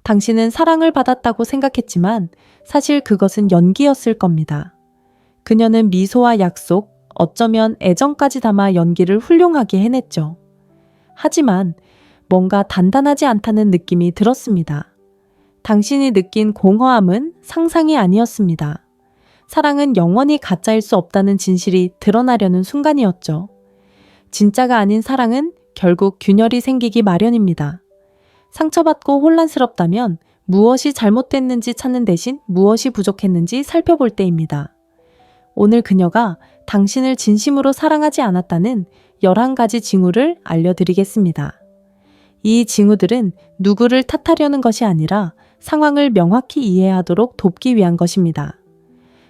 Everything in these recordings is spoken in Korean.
당신은 사랑을 받았다고 생각했지만 사실 그것은 연기였을 겁니다. 그녀는 미소와 약속, 어쩌면 애정까지 담아 연기를 훌륭하게 해냈죠. 하지만 뭔가 단단하지 않다는 느낌이 들었습니다. 당신이 느낀 공허함은 상상이 아니었습니다. 사랑은 영원히 가짜일 수 없다는 진실이 드러나려는 순간이었죠. 진짜가 아닌 사랑은 결국 균열이 생기기 마련입니다. 상처받고 혼란스럽다면 무엇이 잘못됐는지 찾는 대신 무엇이 부족했는지 살펴볼 때입니다. 오늘 그녀가 당신을 진심으로 사랑하지 않았다는 11가지 징후를 알려드리겠습니다. 이 징후들은 누구를 탓하려는 것이 아니라 상황을 명확히 이해하도록 돕기 위한 것입니다.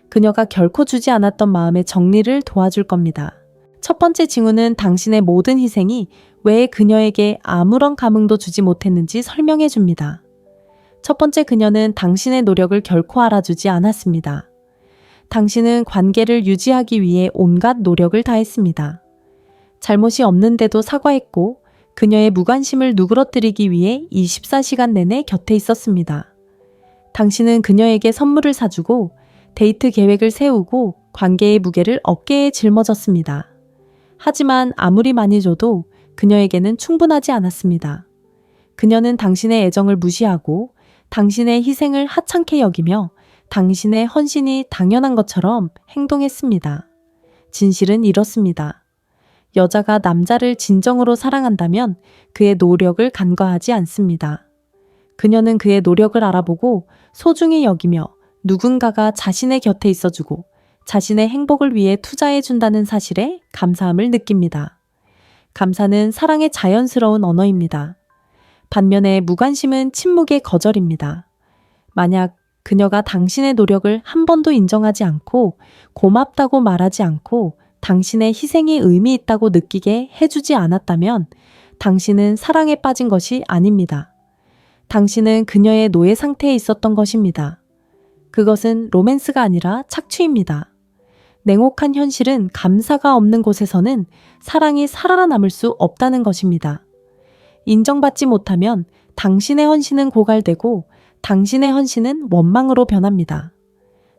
그녀가 결코 주지 않았던 마음의 정리를 도와줄 겁니다. 첫 번째 징후는 당신의 모든 희생이 왜 그녀에게 아무런 감흥도 주지 못했는지 설명해 줍니다. 첫 번째 그녀는 당신의 노력을 결코 알아주지 않았습니다. 당신은 관계를 유지하기 위해 온갖 노력을 다했습니다. 잘못이 없는데도 사과했고 그녀의 무관심을 누그러뜨리기 위해 24시간 내내 곁에 있었습니다. 당신은 그녀에게 선물을 사주고 데이트 계획을 세우고 관계의 무게를 어깨에 짊어졌습니다. 하지만 아무리 많이 줘도 그녀에게는 충분하지 않았습니다. 그녀는 당신의 애정을 무시하고 당신의 희생을 하찮게 여기며 당신의 헌신이 당연한 것처럼 행동했습니다. 진실은 이렇습니다. 여자가 남자를 진정으로 사랑한다면 그의 노력을 간과하지 않습니다. 그녀는 그의 노력을 알아보고 소중히 여기며 누군가가 자신의 곁에 있어주고 자신의 행복을 위해 투자해준다는 사실에 감사함을 느낍니다. 감사는 사랑의 자연스러운 언어입니다. 반면에 무관심은 침묵의 거절입니다. 만약 그녀가 당신의 노력을 한 번도 인정하지 않고 고맙다고 말하지 않고 당신의 희생이 의미 있다고 느끼게 해주지 않았다면 당신은 사랑에 빠진 것이 아닙니다. 당신은 그녀의 노예 상태에 있었던 것입니다. 그것은 로맨스가 아니라 착취입니다. 냉혹한 현실은 감사가 없는 곳에서는 사랑이 살아남을 수 없다는 것입니다. 인정받지 못하면 당신의 헌신은 고갈되고 당신의 헌신은 원망으로 변합니다.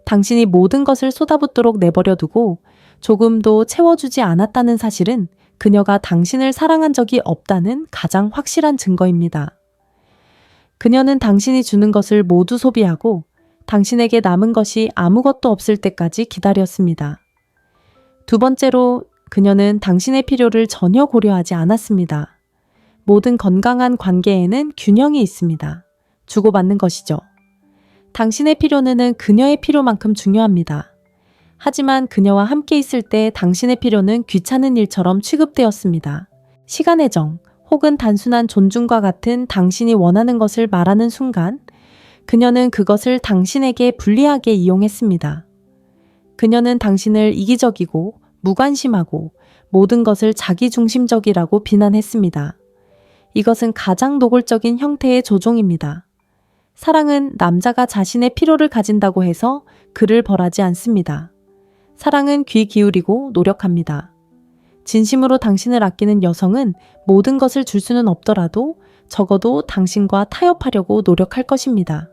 당신이 모든 것을 쏟아붓도록 내버려 두고 조금도 채워주지 않았다는 사실은 그녀가 당신을 사랑한 적이 없다는 가장 확실한 증거입니다. 그녀는 당신이 주는 것을 모두 소비하고 당신에게 남은 것이 아무것도 없을 때까지 기다렸습니다. 두 번째로 그녀는 당신의 필요를 전혀 고려하지 않았습니다. 모든 건강한 관계에는 균형이 있습니다. 주고받는 것이죠. 당신의 필요는 그녀의 필요만큼 중요합니다. 하지만 그녀와 함께 있을 때 당신의 필요는 귀찮은 일처럼 취급되었습니다. 시간의 정 혹은 단순한 존중과 같은 당신이 원하는 것을 말하는 순간 그녀는 그것을 당신에게 불리하게 이용했습니다. 그녀는 당신을 이기적이고 무관심하고 모든 것을 자기중심적이라고 비난했습니다. 이것은 가장 노골적인 형태의 조종입니다. 사랑은 남자가 자신의 필요를 가진다고 해서 그를 벌하지 않습니다. 사랑은 귀 기울이고 노력합니다. 진심으로 당신을 아끼는 여성은 모든 것을 줄 수는 없더라도 적어도 당신과 타협하려고 노력할 것입니다.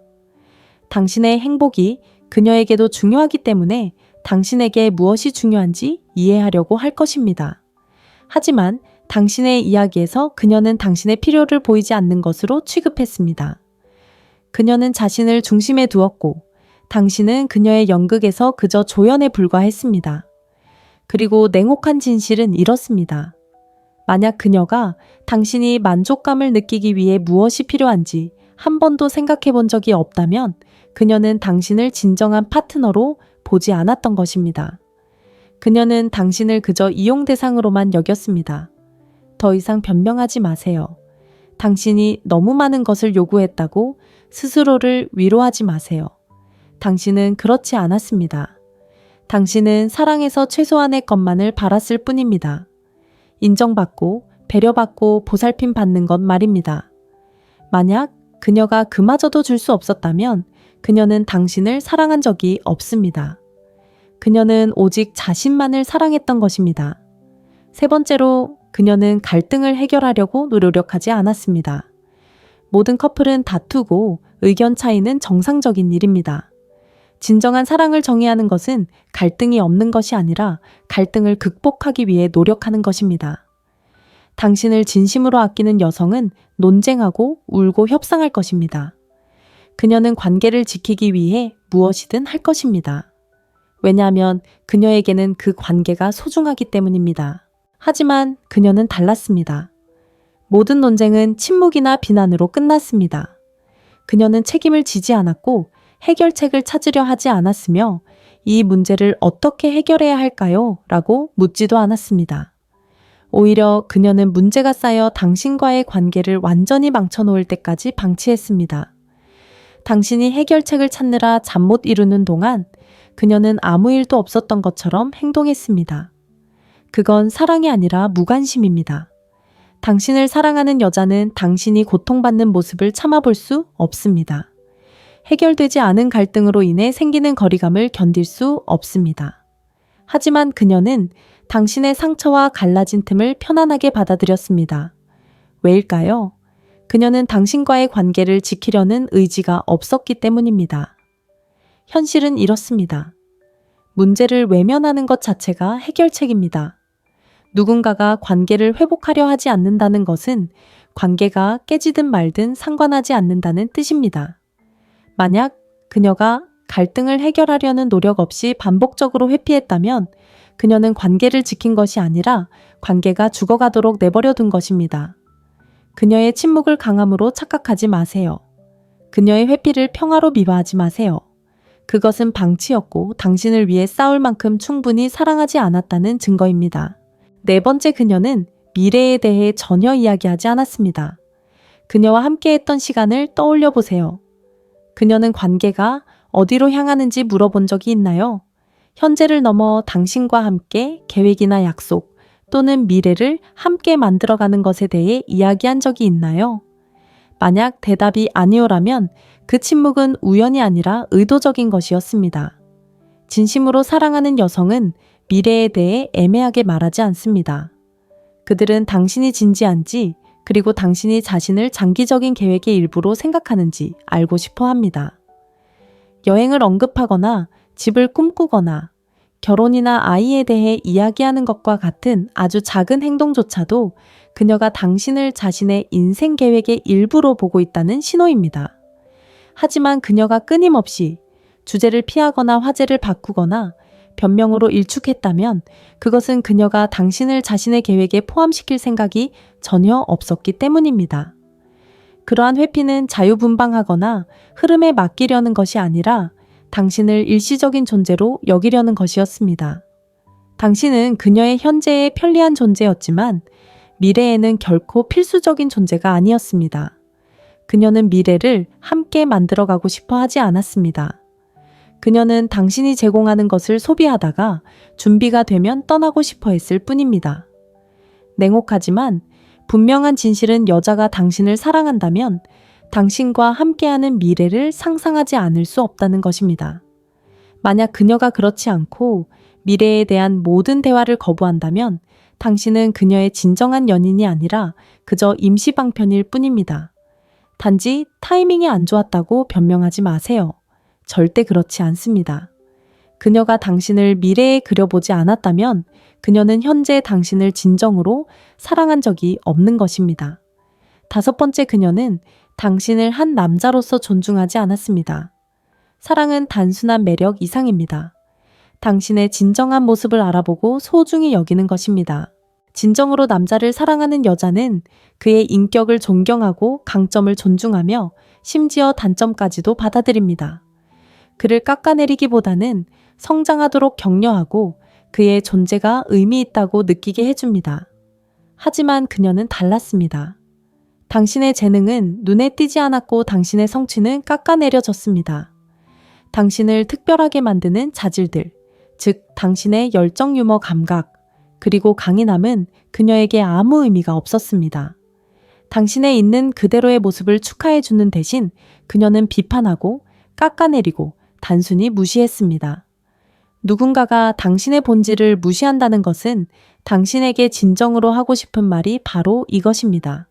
당신의 행복이 그녀에게도 중요하기 때문에 당신에게 무엇이 중요한지 이해하려고 할 것입니다. 하지만 당신의 이야기에서 그녀는 당신의 필요를 보이지 않는 것으로 취급했습니다. 그녀는 자신을 중심에 두었고 당신은 그녀의 연극에서 그저 조연에 불과했습니다. 그리고 냉혹한 진실은 이렇습니다. 만약 그녀가 당신이 만족감을 느끼기 위해 무엇이 필요한지 한 번도 생각해 본 적이 없다면 그녀는 당신을 진정한 파트너로 보지 않았던 것입니다. 그녀는 당신을 그저 이용 대상으로만 여겼습니다. 더 이상 변명하지 마세요. 당신이 너무 많은 것을 요구했다고 스스로를 위로하지 마세요. 당신은 그렇지 않았습니다. 당신은 사랑에서 최소한의 것만을 바랐을 뿐입니다. 인정받고 배려받고 보살핌 받는 것 말입니다. 만약 그녀가 그마저도 줄 수 없었다면 그녀는 당신을 사랑한 적이 없습니다. 그녀는 오직 자신만을 사랑했던 것입니다. 세 번째로 그녀는 갈등을 해결하려고 노력하지 않았습니다. 모든 커플은 다투고 의견 차이는 정상적인 일입니다. 진정한 사랑을 정의하는 것은 갈등이 없는 것이 아니라 갈등을 극복하기 위해 노력하는 것입니다. 당신을 진심으로 아끼는 여성은 논쟁하고 울고 협상할 것입니다. 그녀는 관계를 지키기 위해 무엇이든 할 것입니다. 왜냐하면 그녀에게는 그 관계가 소중하기 때문입니다. 하지만 그녀는 달랐습니다. 모든 논쟁은 침묵이나 비난으로 끝났습니다. 그녀는 책임을 지지 않았고 해결책을 찾으려 하지 않았으며 이 문제를 어떻게 해결해야 할까요? 라고 묻지도 않았습니다. 오히려 그녀는 문제가 쌓여 당신과의 관계를 완전히 망쳐놓을 때까지 방치했습니다. 당신이 해결책을 찾느라 잠 못 이루는 동안 그녀는 아무 일도 없었던 것처럼 행동했습니다. 그건 사랑이 아니라 무관심입니다. 당신을 사랑하는 여자는 당신이 고통받는 모습을 참아볼 수 없습니다. 해결되지 않은 갈등으로 인해 생기는 거리감을 견딜 수 없습니다. 하지만 그녀는 당신의 상처와 갈라진 틈을 편안하게 받아들였습니다. 왜일까요? 그녀는 당신과의 관계를 지키려는 의지가 없었기 때문입니다. 현실은 이렇습니다. 문제를 외면하는 것 자체가 해결책입니다. 누군가가 관계를 회복하려 하지 않는다는 것은 관계가 깨지든 말든 상관하지 않는다는 뜻입니다. 만약 그녀가 갈등을 해결하려는 노력 없이 반복적으로 회피했다면 그녀는 관계를 지킨 것이 아니라 관계가 죽어가도록 내버려 둔 것입니다. 그녀의 침묵을 강함으로 착각하지 마세요. 그녀의 회피를 평화로 미화하지 마세요. 그것은 방치였고 당신을 위해 싸울 만큼 충분히 사랑하지 않았다는 증거입니다. 네 번째, 그녀는 미래에 대해 전혀 이야기하지 않았습니다. 그녀와 함께했던 시간을 떠올려 보세요. 그녀는 관계가 어디로 향하는지 물어본 적이 있나요? 현재를 넘어 당신과 함께 계획이나 약속 또는 미래를 함께 만들어가는 것에 대해 이야기한 적이 있나요? 만약 대답이 아니오라면 그 침묵은 우연이 아니라 의도적인 것이었습니다. 진심으로 사랑하는 여성은 미래에 대해 애매하게 말하지 않습니다. 그들은 당신이 진지한지 그리고 당신이 자신을 장기적인 계획의 일부로 생각하는지 알고 싶어 합니다. 여행을 언급하거나 집을 꿈꾸거나 결혼이나 아이에 대해 이야기하는 것과 같은 아주 작은 행동조차도 그녀가 당신을 자신의 인생 계획의 일부로 보고 있다는 신호입니다. 하지만 그녀가 끊임없이 주제를 피하거나 화제를 바꾸거나 변명으로 일축했다면 그것은 그녀가 당신을 자신의 계획에 포함시킬 생각이 전혀 없었기 때문입니다. 그러한 회피는 자유분방하거나 흐름에 맡기려는 것이 아니라 당신을 일시적인 존재로 여기려는 것이었습니다. 당신은 그녀의 현재에 편리한 존재였지만 미래에는 결코 필수적인 존재가 아니었습니다. 그녀는 미래를 함께 만들어가고 싶어 하지 않았습니다. 그녀는 당신이 제공하는 것을 소비하다가 준비가 되면 떠나고 싶어 했을 뿐입니다. 냉혹하지만 분명한 진실은 여자가 당신을 사랑한다면 당신과 함께하는 미래를 상상하지 않을 수 없다는 것입니다. 만약 그녀가 그렇지 않고 미래에 대한 모든 대화를 거부한다면 당신은 그녀의 진정한 연인이 아니라 그저 임시방편일 뿐입니다. 단지 타이밍이 안 좋았다고 변명하지 마세요. 절대 그렇지 않습니다. 그녀가 당신을 미래에 그려보지 않았다면 그녀는 현재 당신을 진정으로 사랑한 적이 없는 것입니다. 다섯 번째, 그녀는 당신을 한 남자로서 존중하지 않았습니다. 사랑은 단순한 매력 이상입니다. 당신의 진정한 모습을 알아보고 소중히 여기는 것입니다. 진정으로 남자를 사랑하는 여자는 그의 인격을 존경하고 강점을 존중하며 심지어 단점까지도 받아들입니다. 그를 깎아내리기보다는 성장하도록 격려하고 그의 존재가 의미 있다고 느끼게 해줍니다. 하지만 그녀는 달랐습니다. 당신의 재능은 눈에 띄지 않았고 당신의 성취는 깎아내려졌습니다. 당신을 특별하게 만드는 자질들, 즉 당신의 열정 유머 감각, 그리고 강인함은 그녀에게 아무 의미가 없었습니다. 당신의 있는 그대로의 모습을 축하해주는 대신 그녀는 비판하고 깎아내리고 단순히 무시했습니다. 누군가가 당신의 본질을 무시한다는 것은 당신에게 진정으로 하고 싶은 말이 바로 이것입니다.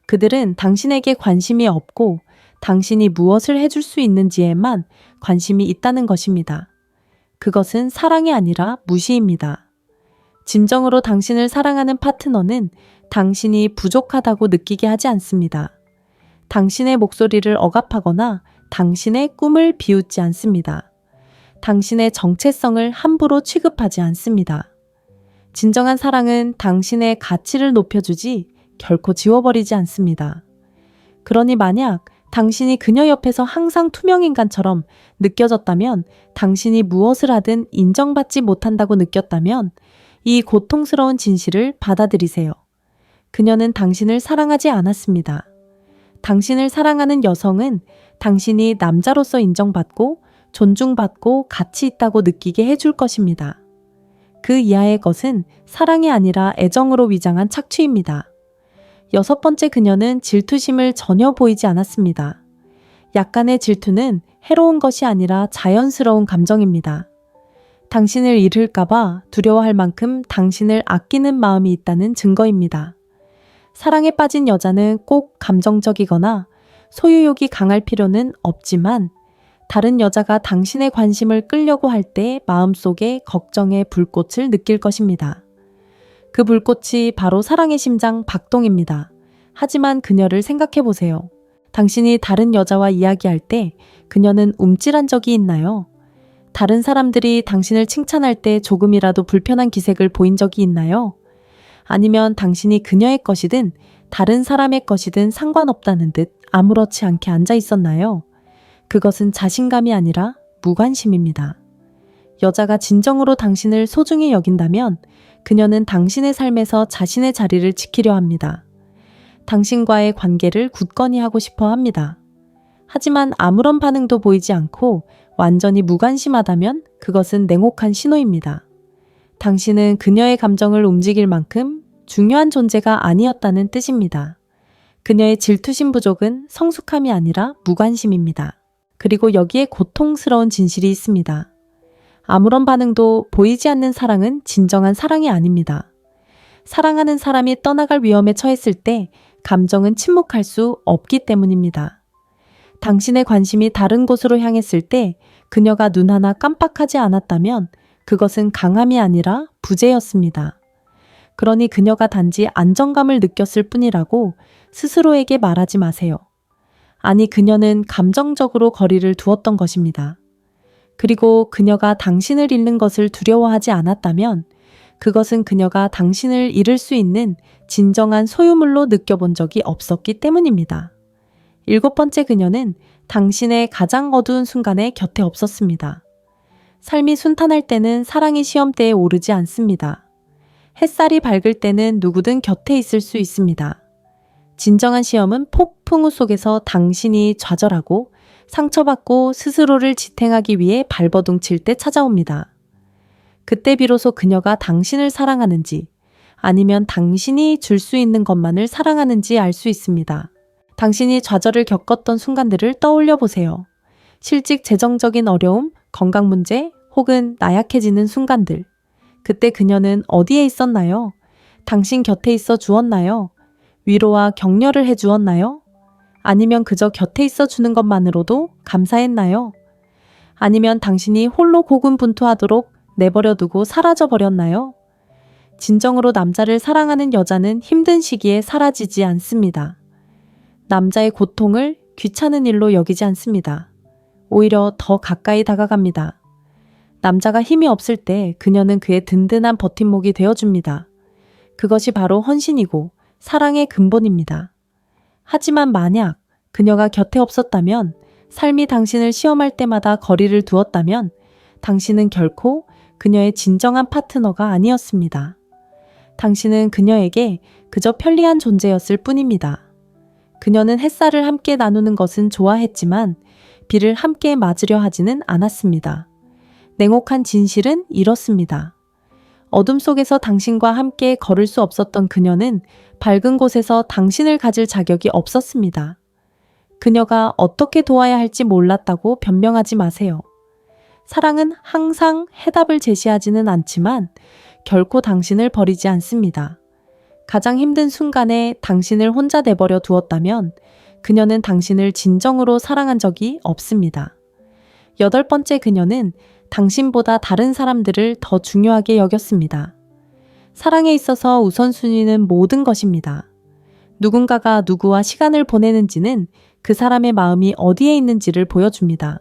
그들은 당신에게 관심이 없고 당신이 무엇을 해줄 수 있는지에만 관심이 있다는 것입니다. 그것은 사랑이 아니라 무시입니다. 진정으로 당신을 사랑하는 파트너는 당신이 부족하다고 느끼게 하지 않습니다. 당신의 목소리를 억압하거나 당신의 꿈을 비웃지 않습니다. 당신의 정체성을 함부로 취급하지 않습니다. 진정한 사랑은 당신의 가치를 높여주지 결코 지워버리지 않습니다. 그러니 만약 당신이 그녀 옆에서 항상 투명인간처럼 느껴졌다면, 당신이 무엇을 하든 인정받지 못한다고 느꼈다면 이 고통스러운 진실을 받아들이세요. 그녀는 당신을 사랑하지 않았습니다. 당신을 사랑하는 여성은 당신이 남자로서 인정받고 존중받고 가치 있다고 느끼게 해줄 것입니다. 그 이하의 것은 사랑이 아니라 애정으로 위장한 착취입니다. 6번째, 그녀는 질투심을 전혀 보이지 않았습니다. 약간의 질투는 해로운 것이 아니라 자연스러운 감정입니다. 당신을 잃을까봐 두려워할 만큼 당신을 아끼는 마음이 있다는 증거입니다. 사랑에 빠진 여자는 꼭 감정적이거나 소유욕이 강할 필요는 없지만, 다른 여자가 당신의 관심을 끌려고 할 때 마음속에 걱정의 불꽃을 느낄 것입니다. 그 불꽃이 바로 사랑의 심장 박동입니다. 하지만 그녀를 생각해 보세요. 당신이 다른 여자와 이야기할 때 그녀는 움찔한 적이 있나요? 다른 사람들이 당신을 칭찬할 때 조금이라도 불편한 기색을 보인 적이 있나요? 아니면 당신이 그녀의 것이든 다른 사람의 것이든 상관없다는 듯 아무렇지 않게 앉아 있었나요? 그것은 자신감이 아니라 무관심입니다. 여자가 진정으로 당신을 소중히 여긴다면 그녀는 당신의 삶에서 자신의 자리를 지키려 합니다. 당신과의 관계를 굳건히 하고 싶어 합니다. 하지만 아무런 반응도 보이지 않고 완전히 무관심하다면 그것은 냉혹한 신호입니다. 당신은 그녀의 감정을 움직일 만큼 중요한 존재가 아니었다는 뜻입니다. 그녀의 질투심 부족은 성숙함이 아니라 무관심입니다. 그리고 여기에 고통스러운 진실이 있습니다. 아무런 반응도 보이지 않는 사랑은 진정한 사랑이 아닙니다. 사랑하는 사람이 떠나갈 위험에 처했을 때 감정은 침묵할 수 없기 때문입니다. 당신의 관심이 다른 곳으로 향했을 때 그녀가 눈 하나 깜빡하지 않았다면 그것은 강함이 아니라 부재였습니다. 그러니 그녀가 단지 안정감을 느꼈을 뿐이라고 스스로에게 말하지 마세요. 아니, 그녀는 감정적으로 거리를 두었던 것입니다. 그리고 그녀가 당신을 잃는 것을 두려워하지 않았다면 그것은 그녀가 당신을 잃을 수 있는 진정한 소유물로 느껴본 적이 없었기 때문입니다. 7번째, 그녀는 당신의 가장 어두운 순간에 곁에 없었습니다. 삶이 순탄할 때는 사랑이 시험대에 오르지 않습니다. 햇살이 밝을 때는 누구든 곁에 있을 수 있습니다. 진정한 시험은 폭풍우 속에서 당신이 좌절하고 상처받고 스스로를 지탱하기 위해 발버둥 칠 때 찾아옵니다. 그때 비로소 그녀가 당신을 사랑하는지 아니면 당신이 줄 수 있는 것만을 사랑하는지 알 수 있습니다. 당신이 좌절을 겪었던 순간들을 떠올려 보세요. 실직, 재정적인 어려움, 건강 문제 혹은 나약해지는 순간들. 그때 그녀는 어디에 있었나요? 당신 곁에 있어 주었나요? 위로와 격려를 해 주었나요? 아니면 그저 곁에 있어 주는 것만으로도 감사했나요? 아니면 당신이 홀로 고군분투하도록 내버려 두고 사라져 버렸나요? 진정으로 남자를 사랑하는 여자는 힘든 시기에 사라지지 않습니다. 남자의 고통을 귀찮은 일로 여기지 않습니다. 오히려 더 가까이 다가갑니다. 남자가 힘이 없을 때 그녀는 그의 든든한 버팀목이 되어줍니다. 그것이 바로 헌신이고 사랑의 근본입니다. 하지만 만약 그녀가 곁에 없었다면, 삶이 당신을 시험할 때마다 거리를 두었다면 당신은 결코 그녀의 진정한 파트너가 아니었습니다. 당신은 그녀에게 그저 편리한 존재였을 뿐입니다. 그녀는 햇살을 함께 나누는 것은 좋아했지만 비를 함께 맞으려 하지는 않았습니다. 냉혹한 진실은 이렇습니다. 어둠 속에서 당신과 함께 걸을 수 없었던 그녀는 밝은 곳에서 당신을 가질 자격이 없었습니다. 그녀가 어떻게 도와야 할지 몰랐다고 변명하지 마세요. 사랑은 항상 해답을 제시하지는 않지만 결코 당신을 버리지 않습니다. 가장 힘든 순간에 당신을 혼자 내버려 두었다면 그녀는 당신을 진정으로 사랑한 적이 없습니다. 8번째, 그녀는 당신보다 다른 사람들을 더 중요하게 여겼습니다. 사랑에 있어서 우선순위는 모든 것입니다. 누군가가 누구와 시간을 보내는지는 그 사람의 마음이 어디에 있는지를 보여줍니다.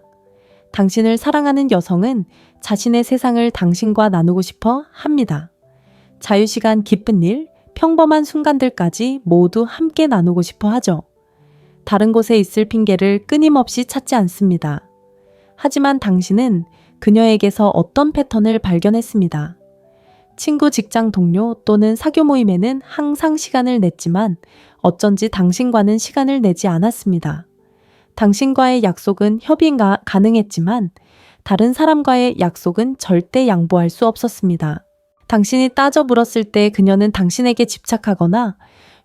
당신을 사랑하는 여성은 자신의 세상을 당신과 나누고 싶어 합니다. 자유시간, 기쁜 일, 평범한 순간들까지 모두 함께 나누고 싶어 하죠. 다른 곳에 있을 핑계를 끊임없이 찾지 않습니다. 하지만 당신은 그녀에게서 어떤 패턴을 발견했습니다. 친구, 직장 동료 또는 사교 모임에는 항상 시간을 냈지만 어쩐지 당신과는 시간을 내지 않았습니다. 당신과의 약속은 협의가 가능했지만 다른 사람과의 약속은 절대 양보할 수 없었습니다. 당신이 따져 물었을 때 그녀는 당신에게 집착하거나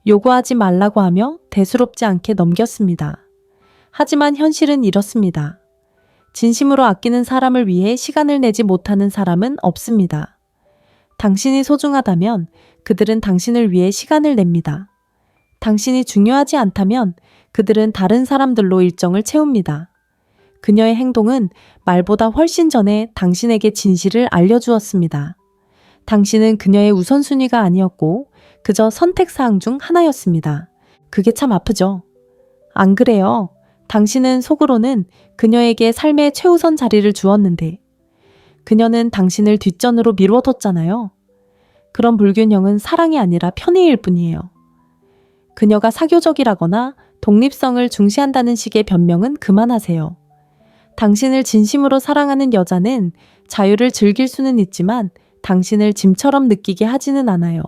요구하지 말라고 하며 대수롭지 않게 넘겼습니다. 하지만 현실은 이렇습니다. 진심으로 아끼는 사람을 위해 시간을 내지 못하는 사람은 없습니다. 당신이 소중하다면 그들은 당신을 위해 시간을 냅니다. 당신이 중요하지 않다면 그들은 다른 사람들로 일정을 채웁니다. 그녀의 행동은 말보다 훨씬 전에 당신에게 진실을 알려주었습니다. 당신은 그녀의 우선순위가 아니었고 그저 선택사항 중 하나였습니다. 그게 참 아프죠? 안 그래요? 당신은 속으로는 그녀에게 삶의 최우선 자리를 주었는데 그녀는 당신을 뒷전으로 미루어뒀잖아요. 그런 불균형은 사랑이 아니라 편의일 뿐이에요. 그녀가 사교적이라거나 독립성을 중시한다는 식의 변명은 그만하세요. 당신을 진심으로 사랑하는 여자는 자유를 즐길 수는 있지만 당신을 짐처럼 느끼게 하지는 않아요.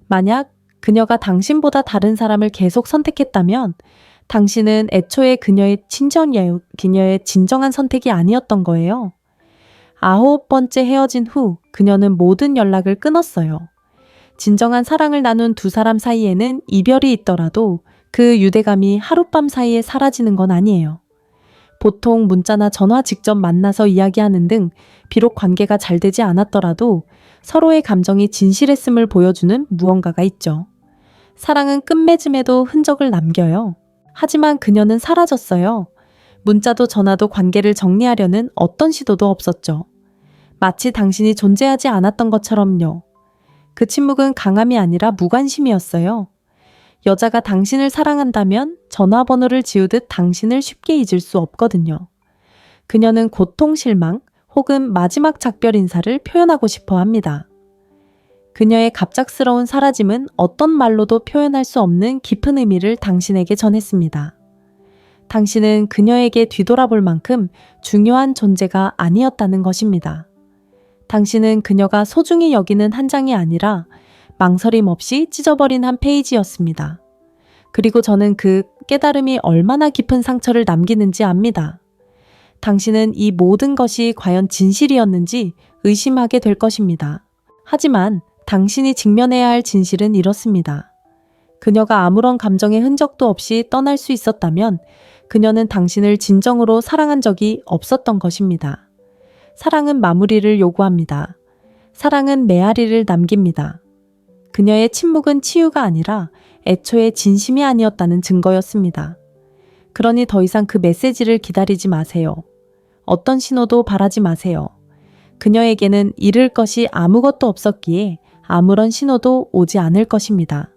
만약 그녀가 당신보다 다른 사람을 계속 선택했다면 당신은 애초에 그녀의 진정한 선택이 아니었던 거예요. 9번째, 헤어진 후 그녀는 모든 연락을 끊었어요. 진정한 사랑을 나눈 두 사람 사이에는 이별이 있더라도 그 유대감이 하룻밤 사이에 사라지는 건 아니에요. 보통 문자나 전화 직접 만나서 이야기하는 등 비록 관계가 잘 되지 않았더라도 서로의 감정이 진실했음을 보여주는 무언가가 있죠. 사랑은 끝맺음에도 흔적을 남겨요. 하지만 그녀는 사라졌어요. 문자도 전화도 관계를 정리하려는 어떤 시도도 없었죠. 마치 당신이 존재하지 않았던 것처럼요. 그 침묵은 강함이 아니라 무관심이었어요. 여자가 당신을 사랑한다면 전화번호를 지우듯 당신을 쉽게 잊을 수 없거든요. 그녀는 고통, 실망 혹은 마지막 작별 인사를 표현하고 싶어 합니다. 그녀의 갑작스러운 사라짐은 어떤 말로도 표현할 수 없는 깊은 의미를 당신에게 전했습니다. 당신은 그녀에게 뒤돌아볼 만큼 중요한 존재가 아니었다는 것입니다. 당신은 그녀가 소중히 여기는 한 장이 아니라 망설임 없이 찢어버린 한 페이지였습니다. 그리고 저는 그 깨달음이 얼마나 깊은 상처를 남기는지 압니다. 당신은 이 모든 것이 과연 진실이었는지 의심하게 될 것입니다. 하지만 당신이 직면해야 할 진실은 이렇습니다. 그녀가 아무런 감정의 흔적도 없이 떠날 수 있었다면 그녀는 당신을 진정으로 사랑한 적이 없었던 것입니다. 사랑은 마무리를 요구합니다. 사랑은 메아리를 남깁니다. 그녀의 침묵은 치유가 아니라 애초에 진심이 아니었다는 증거였습니다. 그러니 더 이상 그 메시지를 기다리지 마세요. 어떤 신호도 바라지 마세요. 그녀에게는 잃을 것이 아무것도 없었기에 아무런 신호도 오지 않을 것입니다.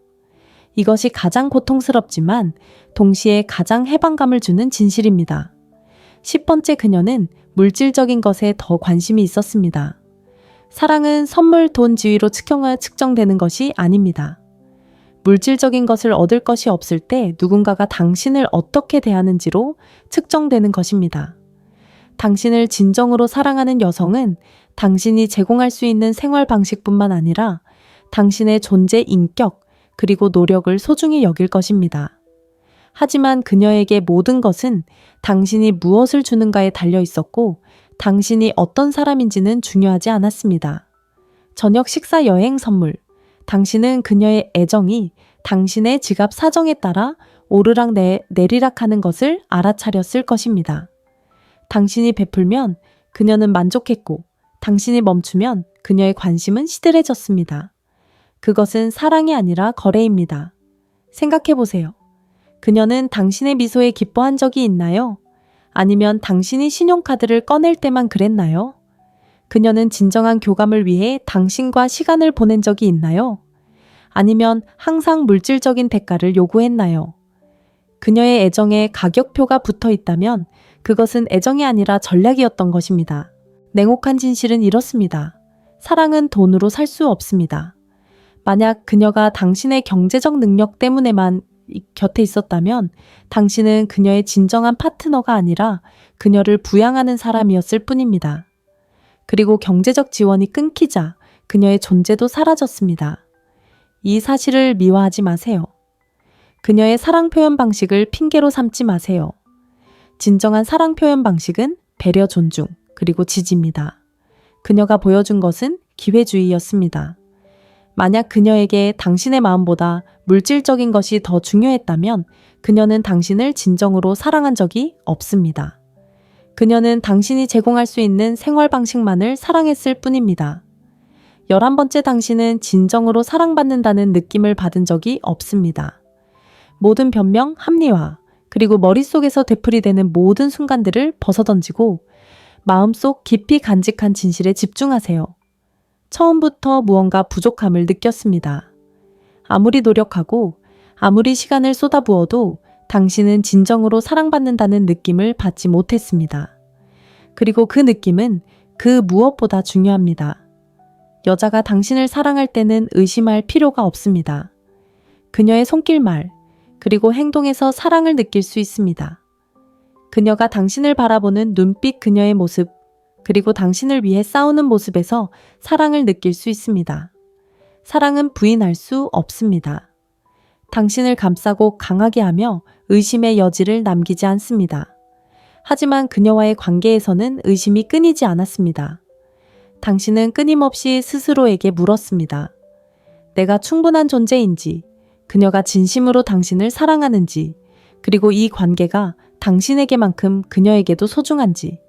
이것이 가장 고통스럽지만 동시에 가장 해방감을 주는 진실입니다. 10번째, 그녀는 물질적인 것에 더 관심이 있었습니다. 사랑은 선물, 돈, 지위로 측정되는 것이 아닙니다. 물질적인 것을 얻을 것이 없을 때 누군가가 당신을 어떻게 대하는지로 측정되는 것입니다. 당신을 진정으로 사랑하는 여성은 당신이 제공할 수 있는 생활 방식뿐만 아니라 당신의 존재, 인격, 그리고 노력을 소중히 여길 것입니다. 하지만 그녀에게 모든 것은 당신이 무엇을 주는가에 달려 있었고 당신이 어떤 사람인지는 중요하지 않았습니다. 저녁 식사, 여행, 선물. 당신은 그녀의 애정이 당신의 지갑 사정에 따라 오르락 내리락하는 것을 알아차렸을 것입니다. 당신이 베풀면 그녀는 만족했고 당신이 멈추면 그녀의 관심은 시들해졌습니다. 그것은 사랑이 아니라 거래입니다. 생각해 보세요. 그녀는 당신의 미소에 기뻐한 적이 있나요? 아니면 당신이 신용카드를 꺼낼 때만 그랬나요? 그녀는 진정한 교감을 위해 당신과 시간을 보낸 적이 있나요? 아니면 항상 물질적인 대가를 요구했나요? 그녀의 애정에 가격표가 붙어 있다면 그것은 애정이 아니라 전략이었던 것입니다. 냉혹한 진실은 이렇습니다. 사랑은 돈으로 살 수 없습니다. 만약 그녀가 당신의 경제적 능력 때문에만 곁에 있었다면 당신은 그녀의 진정한 파트너가 아니라 그녀를 부양하는 사람이었을 뿐입니다. 그리고 경제적 지원이 끊기자 그녀의 존재도 사라졌습니다. 이 사실을 미화하지 마세요. 그녀의 사랑 표현 방식을 핑계로 삼지 마세요. 진정한 사랑 표현 방식은 배려, 존중, 그리고 지지입니다. 그녀가 보여준 것은 기회주의였습니다. 만약 그녀에게 당신의 마음보다 물질적인 것이 더 중요했다면 그녀는 당신을 진정으로 사랑한 적이 없습니다. 그녀는 당신이 제공할 수 있는 생활 방식만을 사랑했을 뿐입니다. 11번째, 당신은 진정으로 사랑받는다는 느낌을 받은 적이 없습니다. 모든 변명, 합리화, 그리고 머릿속에서 되풀이되는 모든 순간들을 벗어던지고 마음속 깊이 간직한 진실에 집중하세요. 처음부터 무언가 부족함을 느꼈습니다. 아무리 노력하고 아무리 시간을 쏟아부어도 당신은 진정으로 사랑받는다는 느낌을 받지 못했습니다. 그리고 그 느낌은 그 무엇보다 중요합니다. 여자가 당신을 사랑할 때는 의심할 필요가 없습니다. 그녀의 손길말, 그리고 행동에서 사랑을 느낄 수 있습니다. 그녀가 당신을 바라보는 눈빛, 그녀의 모습, 그리고 당신을 위해 싸우는 모습에서 사랑을 느낄 수 있습니다. 사랑은 부인할 수 없습니다. 당신을 감싸고 강하게 하며 의심의 여지를 남기지 않습니다. 하지만 그녀와의 관계에서는 의심이 끊이지 않았습니다. 당신은 끊임없이 스스로에게 물었습니다. 내가 충분한 존재인지, 그녀가 진심으로 당신을 사랑하는지, 그리고 이 관계가 당신에게만큼 그녀에게도 소중한지.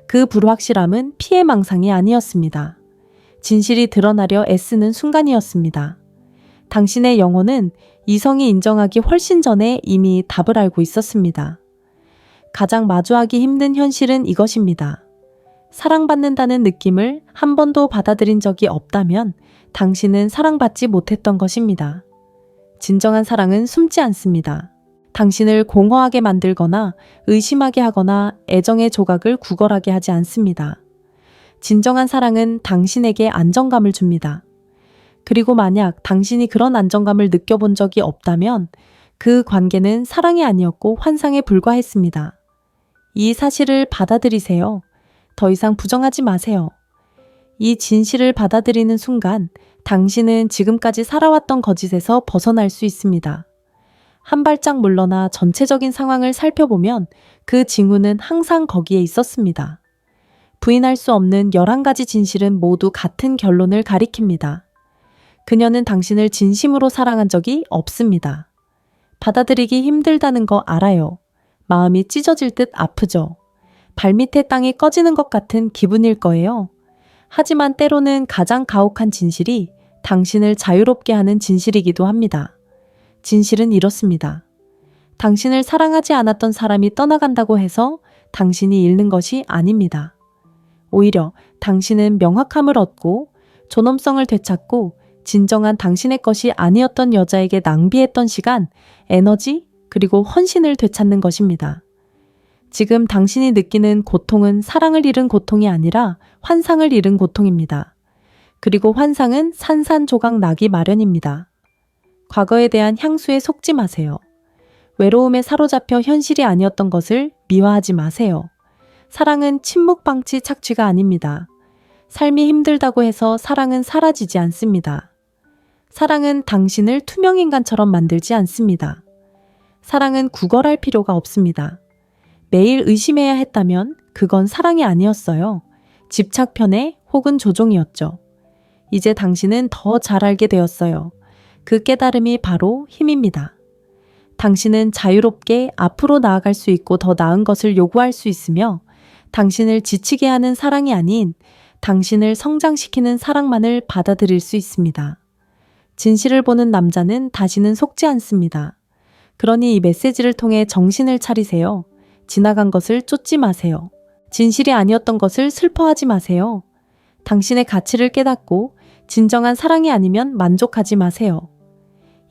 그 불확실함은 피해망상이 아니었습니다. 진실이 드러나려 애쓰는 순간이었습니다. 당신의 영혼은 이성이 인정하기 훨씬 전에 이미 답을 알고 있었습니다. 가장 마주하기 힘든 현실은 이것입니다. 사랑받는다는 느낌을 한 번도 받아들인 적이 없다면 당신은 사랑받지 못했던 것입니다. 진정한 사랑은 숨지 않습니다. 당신을 공허하게 만들거나 의심하게 하거나 애정의 조각을 구걸하게 하지 않습니다. 진정한 사랑은 당신에게 안정감을 줍니다. 그리고 만약 당신이 그런 안정감을 느껴본 적이 없다면 그 관계는 사랑이 아니었고 환상에 불과했습니다. 이 사실을 받아들이세요. 더 이상 부정하지 마세요. 이 진실을 받아들이는 순간 당신은 지금까지 살아왔던 거짓에서 벗어날 수 있습니다. 한 발짝 물러나 전체적인 상황을 살펴보면 그 징후는 항상 거기에 있었습니다. 부인할 수 없는 11가지 진실은 모두 같은 결론을 가리킵니다. 그녀는 당신을 진심으로 사랑한 적이 없습니다. 받아들이기 힘들다는 거 알아요. 마음이 찢어질 듯 아프죠. 발밑에 땅이 꺼지는 것 같은 기분일 거예요. 하지만 때로는 가장 가혹한 진실이 당신을 자유롭게 하는 진실이기도 합니다. 진실은 이렇습니다. 당신을 사랑하지 않았던 사람이 떠나간다고 해서 당신이 잃는 것이 아닙니다. 오히려 당신은 명확함을 얻고 존엄성을 되찾고 진정한 당신의 것이 아니었던 여자에게 낭비했던 시간, 에너지, 그리고 헌신을 되찾는 것입니다. 지금 당신이 느끼는 고통은 사랑을 잃은 고통이 아니라 환상을 잃은 고통입니다. 그리고 환상은 산산조각 나기 마련입니다. 과거에 대한 향수에 속지 마세요. 외로움에 사로잡혀 현실이 아니었던 것을 미화하지 마세요. 사랑은 침묵 방치 착취가 아닙니다. 삶이 힘들다고 해서 사랑은 사라지지 않습니다. 사랑은 당신을 투명인간처럼 만들지 않습니다. 사랑은 구걸할 필요가 없습니다. 매일 의심해야 했다면 그건 사랑이 아니었어요. 집착 편애 혹은 조종이었죠. 이제 당신은 더 잘 알게 되었어요. 그 깨달음이 바로 힘입니다. 당신은 자유롭게 앞으로 나아갈 수 있고 더 나은 것을 요구할 수 있으며 당신을 지치게 하는 사랑이 아닌 당신을 성장시키는 사랑만을 받아들일 수 있습니다. 진실을 보는 남자는 다시는 속지 않습니다. 그러니 이 메시지를 통해 정신을 차리세요. 지나간 것을 쫓지 마세요. 진실이 아니었던 것을 슬퍼하지 마세요. 당신의 가치를 깨닫고 진정한 사랑이 아니면 만족하지 마세요.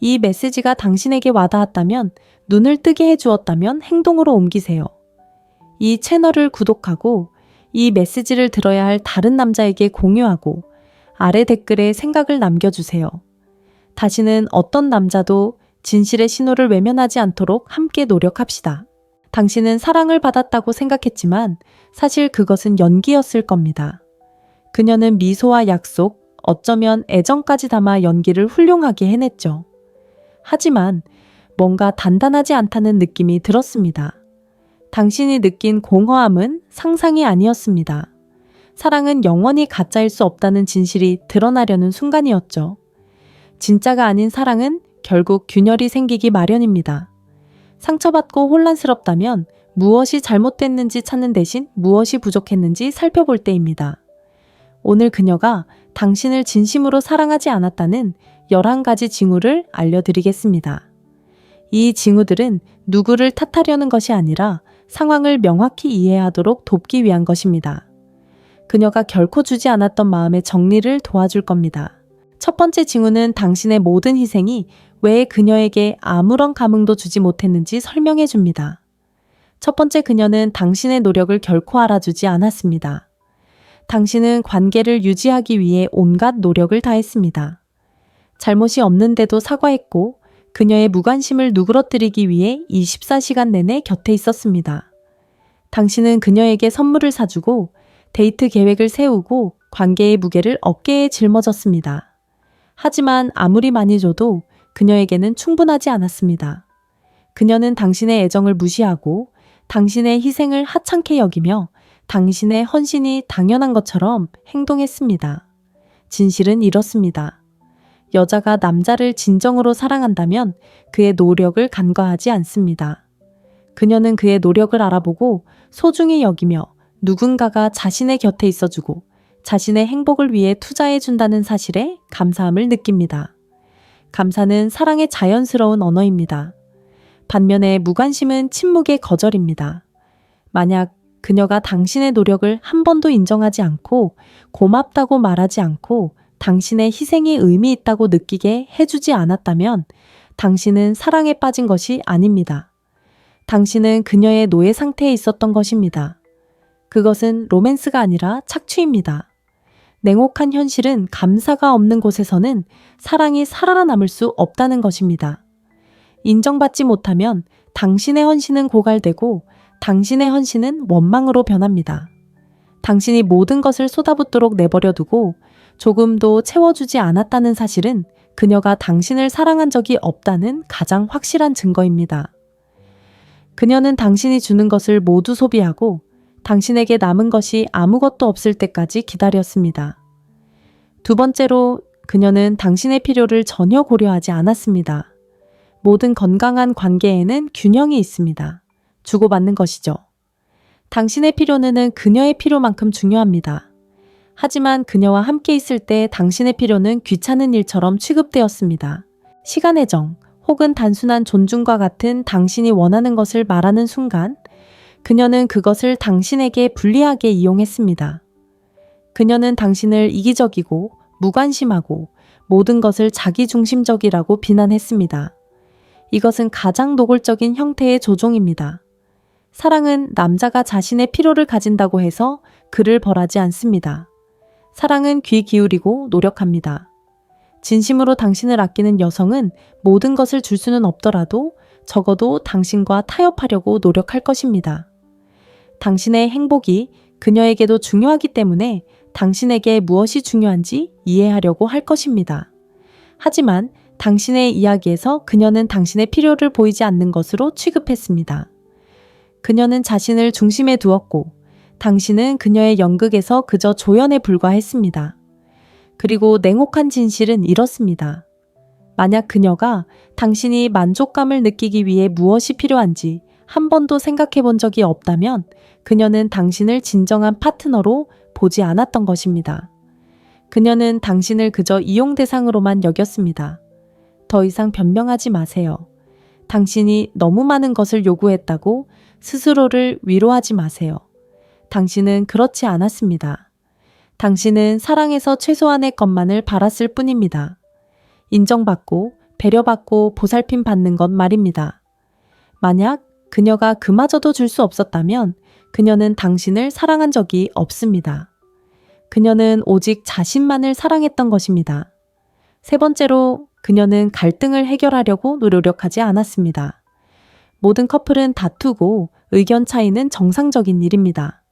이 메시지가 당신에게 와닿았다면, 눈을 뜨게 해주었다면 행동으로 옮기세요. 이 채널을 구독하고 이 메시지를 들어야 할 다른 남자에게 공유하고 아래 댓글에 생각을 남겨주세요. 다시는 어떤 남자도 진실의 신호를 외면하지 않도록 함께 노력합시다. 당신은 사랑을 받았다고 생각했지만 사실 그것은 연기였을 겁니다. 그녀는 미소와 약속, 어쩌면 애정까지 담아 연기를 훌륭하게 해냈죠. 하지만 뭔가 단단하지 않다는 느낌이 들었습니다. 당신이 느낀 공허함은 상상이 아니었습니다. 사랑은 영원히 가짜일 수 없다는 진실이 드러나려는 순간이었죠. 진짜가 아닌 사랑은 결국 균열이 생기기 마련입니다. 상처받고 혼란스럽다면 무엇이 잘못됐는지 찾는 대신 무엇이 부족했는지 살펴볼 때입니다. 오늘 그녀가 당신을 진심으로 사랑하지 않았다는 11가지 징후를 알려드리겠습니다. 이 징후들은 누구를 탓하려는 것이 아니라 상황을 명확히 이해하도록 돕기 위한 것입니다. 그녀가 결코 주지 않았던 마음의 정리를 도와줄 겁니다. 첫 번째 징후는 당신의 모든 희생이 왜 그녀에게 아무런 감흥도 주지 못했는지 설명해 줍니다. 첫 번째, 그녀는 당신의 노력을 결코 알아주지 않았습니다. 당신은 관계를 유지하기 위해 온갖 노력을 다했습니다. 잘못이 없는데도 사과했고 그녀의 무관심을 누그러뜨리기 위해 24시간 내내 곁에 있었습니다. 당신은 그녀에게 선물을 사주고 데이트 계획을 세우고 관계의 무게를 어깨에 짊어졌습니다. 하지만 아무리 많이 줘도 그녀에게는 충분하지 않았습니다. 그녀는 당신의 애정을 무시하고 당신의 희생을 하찮게 여기며 당신의 헌신이 당연한 것처럼 행동했습니다. 진실은 이렇습니다. 여자가 남자를 진정으로 사랑한다면 그의 노력을 간과하지 않습니다. 그녀는 그의 노력을 알아보고 소중히 여기며 누군가가 자신의 곁에 있어주고 자신의 행복을 위해 투자해준다는 사실에 감사함을 느낍니다. 감사는 사랑의 자연스러운 언어입니다. 반면에 무관심은 침묵의 거절입니다. 만약 그녀가 당신의 노력을 한 번도 인정하지 않고 고맙다고 말하지 않고 당신의 희생이 의미 있다고 느끼게 해주지 않았다면 당신은 사랑에 빠진 것이 아닙니다. 당신은 그녀의 노예 상태에 있었던 것입니다. 그것은 로맨스가 아니라 착취입니다. 냉혹한 현실은 감사가 없는 곳에서는 사랑이 살아남을 수 없다는 것입니다. 인정받지 못하면 당신의 헌신은 고갈되고 당신의 헌신은 원망으로 변합니다. 당신이 모든 것을 쏟아붓도록 내버려두고 조금도 채워주지 않았다는 사실은 그녀가 당신을 사랑한 적이 없다는 가장 확실한 증거입니다. 그녀는 당신이 주는 것을 모두 소비하고 당신에게 남은 것이 아무것도 없을 때까지 기다렸습니다. 두 번째로, 그녀는 당신의 필요를 전혀 고려하지 않았습니다. 모든 건강한 관계에는 균형이 있습니다. 주고받는 것이죠. 당신의 필요는 그녀의 필요만큼 중요합니다. 하지만 그녀와 함께 있을 때 당신의 필요는 귀찮은 일처럼 취급되었습니다. 시간의 정 혹은 단순한 존중과 같은 당신이 원하는 것을 말하는 순간 그녀는 그것을 당신에게 불리하게 이용했습니다. 그녀는 당신을 이기적이고 무관심하고 모든 것을 자기중심적이라고 비난했습니다. 이것은 가장 노골적인 형태의 조종입니다. 사랑은 남자가 자신의 필요를 가진다고 해서 그를 벌하지 않습니다. 사랑은 귀 기울이고 노력합니다. 진심으로 당신을 아끼는 여성은 모든 것을 줄 수는 없더라도 적어도 당신과 타협하려고 노력할 것입니다. 당신의 행복이 그녀에게도 중요하기 때문에 당신에게 무엇이 중요한지 이해하려고 할 것입니다. 하지만 당신의 이야기에서 그녀는 당신의 필요를 보이지 않는 것으로 취급했습니다. 그녀는 자신을 중심에 두었고 당신은 그녀의 연극에서 그저 조연에 불과했습니다. 그리고 냉혹한 진실은 이렇습니다. 만약 그녀가 당신이 만족감을 느끼기 위해 무엇이 필요한지 한 번도 생각해 본 적이 없다면 그녀는 당신을 진정한 파트너로 보지 않았던 것입니다. 그녀는 당신을 그저 이용 대상으로만 여겼습니다. 더 이상 변명하지 마세요. 당신이 너무 많은 것을 요구했다고 스스로를 위로하지 마세요. 당신은 그렇지 않았습니다. 당신은 사랑에서 최소한의 것만을 바랐을 뿐입니다. 인정받고 배려받고 보살핌 받는 것 말입니다. 만약 그녀가 그마저도 줄 수 없었다면 그녀는 당신을 사랑한 적이 없습니다. 그녀는 오직 자신만을 사랑했던 것입니다. 세 번째로, 그녀는 갈등을 해결하려고 노력하지 않았습니다. 모든 커플은 다투고 의견 차이는 정상적인 일입니다.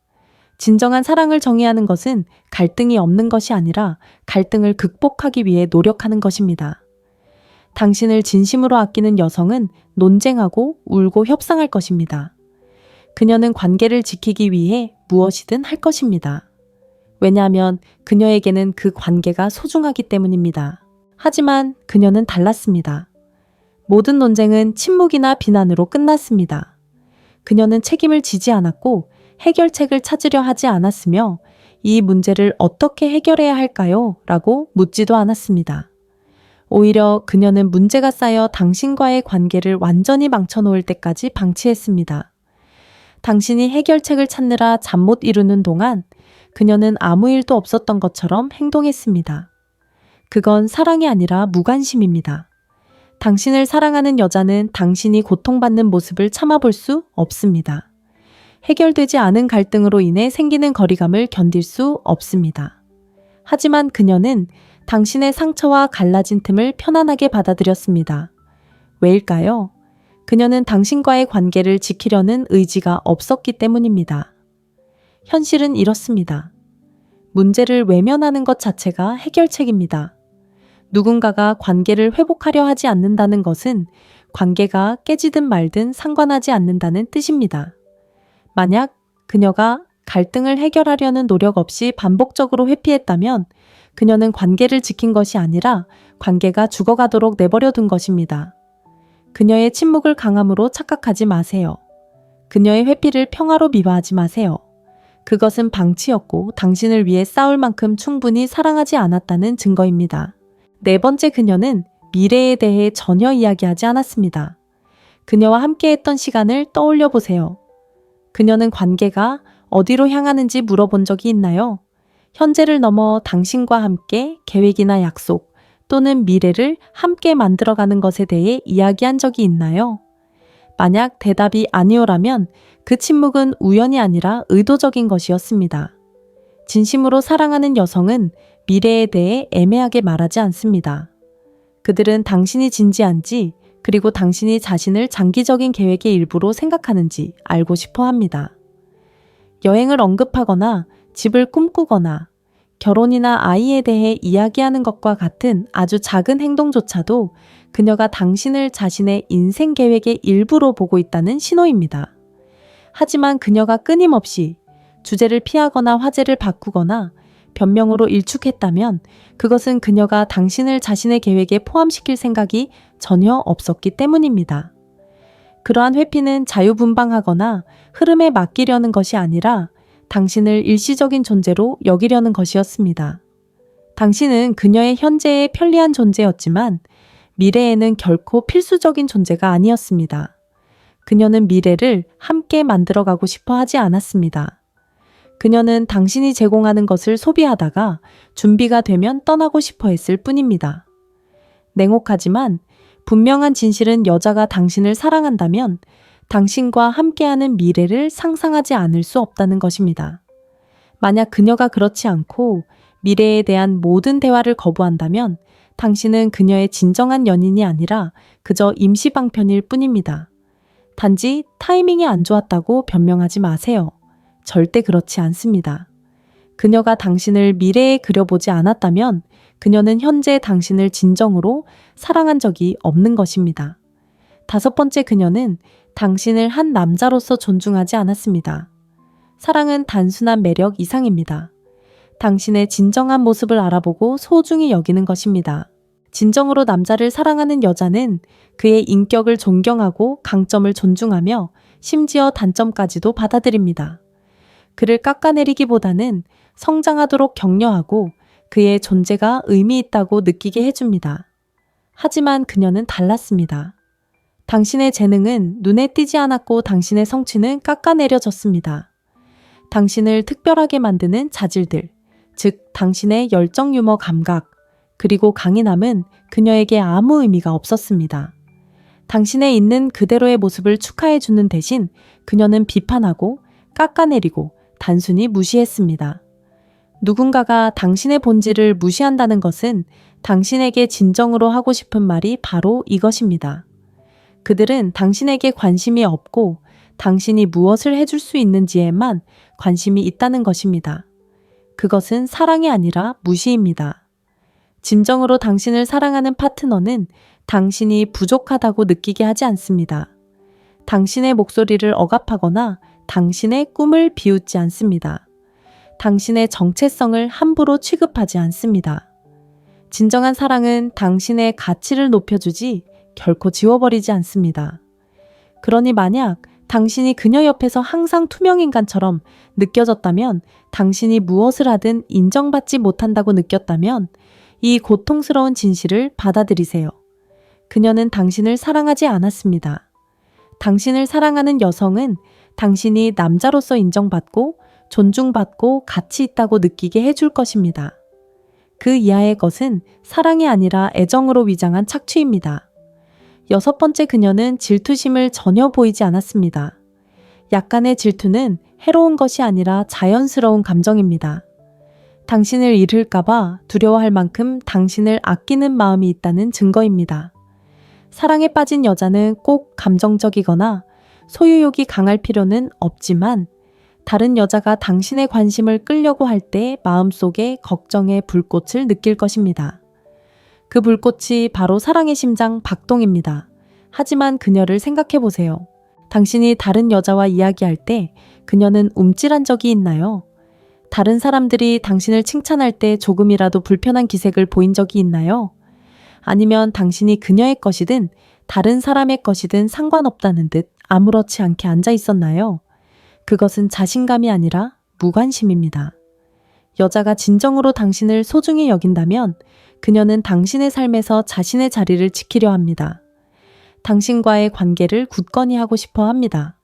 진정한 사랑을 정의하는 것은 갈등이 없는 것이 아니라 갈등을 극복하기 위해 노력하는 것입니다. 당신을 진심으로 아끼는 여성은 논쟁하고 울고 협상할 것입니다. 그녀는 관계를 지키기 위해 무엇이든 할 것입니다. 왜냐하면 그녀에게는 그 관계가 소중하기 때문입니다. 하지만 그녀는 달랐습니다. 모든 논쟁은 침묵이나 비난으로 끝났습니다. 그녀는 책임을 지지 않았고 해결책을 찾으려 하지 않았으며 이 문제를 어떻게 해결해야 할까요? 라고 묻지도 않았습니다. 오히려 그녀는 문제가 쌓여 당신과의 관계를 완전히 망쳐놓을 때까지 방치했습니다. 당신이 해결책을 찾느라 잠 못 이루는 동안 그녀는 아무 일도 없었던 것처럼 행동했습니다. 그건 사랑이 아니라 무관심입니다. 당신을 사랑하는 여자는 당신이 고통받는 모습을 참아볼 수 없습니다. 해결되지 않은 갈등으로 인해 생기는 거리감을 견딜 수 없습니다. 하지만 그녀는 당신의 상처와 갈라진 틈을 편안하게 받아들였습니다. 왜일까요? 그녀는 당신과의 관계를 지키려는 의지가 없었기 때문입니다. 현실은 이렇습니다. 문제를 외면하는 것 자체가 해결책입니다. 누군가가 관계를 회복하려 하지 않는다는 것은 관계가 깨지든 말든 상관하지 않는다는 뜻입니다. 만약 그녀가 갈등을 해결하려는 노력 없이 반복적으로 회피했다면 그녀는 관계를 지킨 것이 아니라 관계가 죽어가도록 내버려 둔 것입니다. 그녀의 침묵을 강함으로 착각하지 마세요. 그녀의 회피를 평화로 미화하지 마세요. 그것은 방치였고 당신을 위해 싸울 만큼 충분히 사랑하지 않았다는 증거입니다. 네 번째, 그녀는 미래에 대해 전혀 이야기하지 않았습니다. 그녀와 함께했던 시간을 떠올려 보세요. 그녀는 관계가 어디로 향하는지 물어본 적이 있나요? 현재를 넘어 당신과 함께 계획이나 약속 또는 미래를 함께 만들어가는 것에 대해 이야기한 적이 있나요? 만약 대답이 아니오라면 그 침묵은 우연이 아니라 의도적인 것이었습니다. 진심으로 사랑하는 여성은 미래에 대해 애매하게 말하지 않습니다. 그들은 당신이 진지한지 그리고 당신이 자신을 장기적인 계획의 일부로 생각하는지 알고 싶어 합니다. 여행을 언급하거나 집을 꿈꾸거나 결혼이나 아이에 대해 이야기하는 것과 같은 아주 작은 행동조차도 그녀가 당신을 자신의 인생 계획의 일부로 보고 있다는 신호입니다. 하지만 그녀가 끊임없이 주제를 피하거나 화제를 바꾸거나 변명으로 일축했다면 그것은 그녀가 당신을 자신의 계획에 포함시킬 생각이 전혀 없었기 때문입니다. 그러한 회피는 자유분방하거나 흐름에 맡기려는 것이 아니라 당신을 일시적인 존재로 여기려는 것이었습니다. 당신은 그녀의 현재에 편리한 존재였지만 미래에는 결코 필수적인 존재가 아니었습니다. 그녀는 미래를 함께 만들어가고 싶어 하지 않았습니다. 그녀는 당신이 제공하는 것을 소비하다가 준비가 되면 떠나고 싶어 했을 뿐입니다. 냉혹하지만 분명한 진실은 여자가 당신을 사랑한다면 당신과 함께하는 미래를 상상하지 않을 수 없다는 것입니다. 만약 그녀가 그렇지 않고 미래에 대한 모든 대화를 거부한다면 당신은 그녀의 진정한 연인이 아니라 그저 임시방편일 뿐입니다. 단지 타이밍이 안 좋았다고 변명하지 마세요. 절대 그렇지 않습니다. 그녀가 당신을 미래에 그려보지 않았다면 그녀는 현재 당신을 진정으로 사랑한 적이 없는 것입니다. 다섯 번째, 그녀는 당신을 한 남자로서 존중하지 않았습니다. 사랑은 단순한 매력 이상입니다. 당신의 진정한 모습을 알아보고 소중히 여기는 것입니다. 진정으로 남자를 사랑하는 여자는 그의 인격을 존경하고 강점을 존중하며 심지어 단점까지도 받아들입니다. 그를 깎아내리기보다는 성장하도록 격려하고 그의 존재가 의미 있다고 느끼게 해줍니다. 하지만 그녀는 달랐습니다. 당신의 재능은 눈에 띄지 않았고 당신의 성취는 깎아내려졌습니다. 당신을 특별하게 만드는 자질들, 즉 당신의 열정 유머 감각, 그리고 강인함은 그녀에게 아무 의미가 없었습니다. 당신의 있는 그대로의 모습을 축하해주는 대신 그녀는 비판하고 깎아내리고 단순히 무시했습니다. 누군가가 당신의 본질을 무시한다는 것은 당신에게 진정으로 하고 싶은 말이 바로 이것입니다. 그들은 당신에게 관심이 없고 당신이 무엇을 해줄 수 있는지에만 관심이 있다는 것입니다. 그것은 사랑이 아니라 무시입니다. 진정으로 당신을 사랑하는 파트너는 당신이 부족하다고 느끼게 하지 않습니다. 당신의 목소리를 억압하거나 당신의 꿈을 비웃지 않습니다. 당신의 정체성을 함부로 취급하지 않습니다. 진정한 사랑은 당신의 가치를 높여주지 결코 지워버리지 않습니다. 그러니 만약 당신이 그녀 옆에서 항상 투명인간처럼 느껴졌다면, 당신이 무엇을 하든 인정받지 못한다고 느꼈다면 이 고통스러운 진실을 받아들이세요. 그녀는 당신을 사랑하지 않았습니다. 당신을 사랑하는 여성은 당신이 남자로서 인정받고 존중받고 가치 있다고 느끼게 해줄 것입니다. 그 이하의 것은 사랑이 아니라 애정으로 위장한 착취입니다. 6번째, 그녀는 질투심을 전혀 보이지 않았습니다. 약간의 질투는 해로운 것이 아니라 자연스러운 감정입니다. 당신을 잃을까봐 두려워할 만큼 당신을 아끼는 마음이 있다는 증거입니다. 사랑에 빠진 여자는 꼭 감정적이거나 소유욕이 강할 필요는 없지만, 다른 여자가 당신의 관심을 끌려고 할 때 마음속에 걱정의 불꽃을 느낄 것입니다. 그 불꽃이 바로 사랑의 심장 박동입니다. 하지만 그녀를 생각해 보세요. 당신이 다른 여자와 이야기할 때 그녀는 움찔한 적이 있나요? 다른 사람들이 당신을 칭찬할 때 조금이라도 불편한 기색을 보인 적이 있나요? 아니면 당신이 그녀의 것이든 다른 사람의 것이든 상관없다는 듯 아무렇지 않게 앉아 있었나요? 그것은 자신감이 아니라 무관심입니다. 여자가 진정으로 당신을 소중히 여긴다면 그녀는 당신의 삶에서 자신의 자리를 지키려 합니다. 당신과의 관계를 굳건히 하고 싶어 합니다.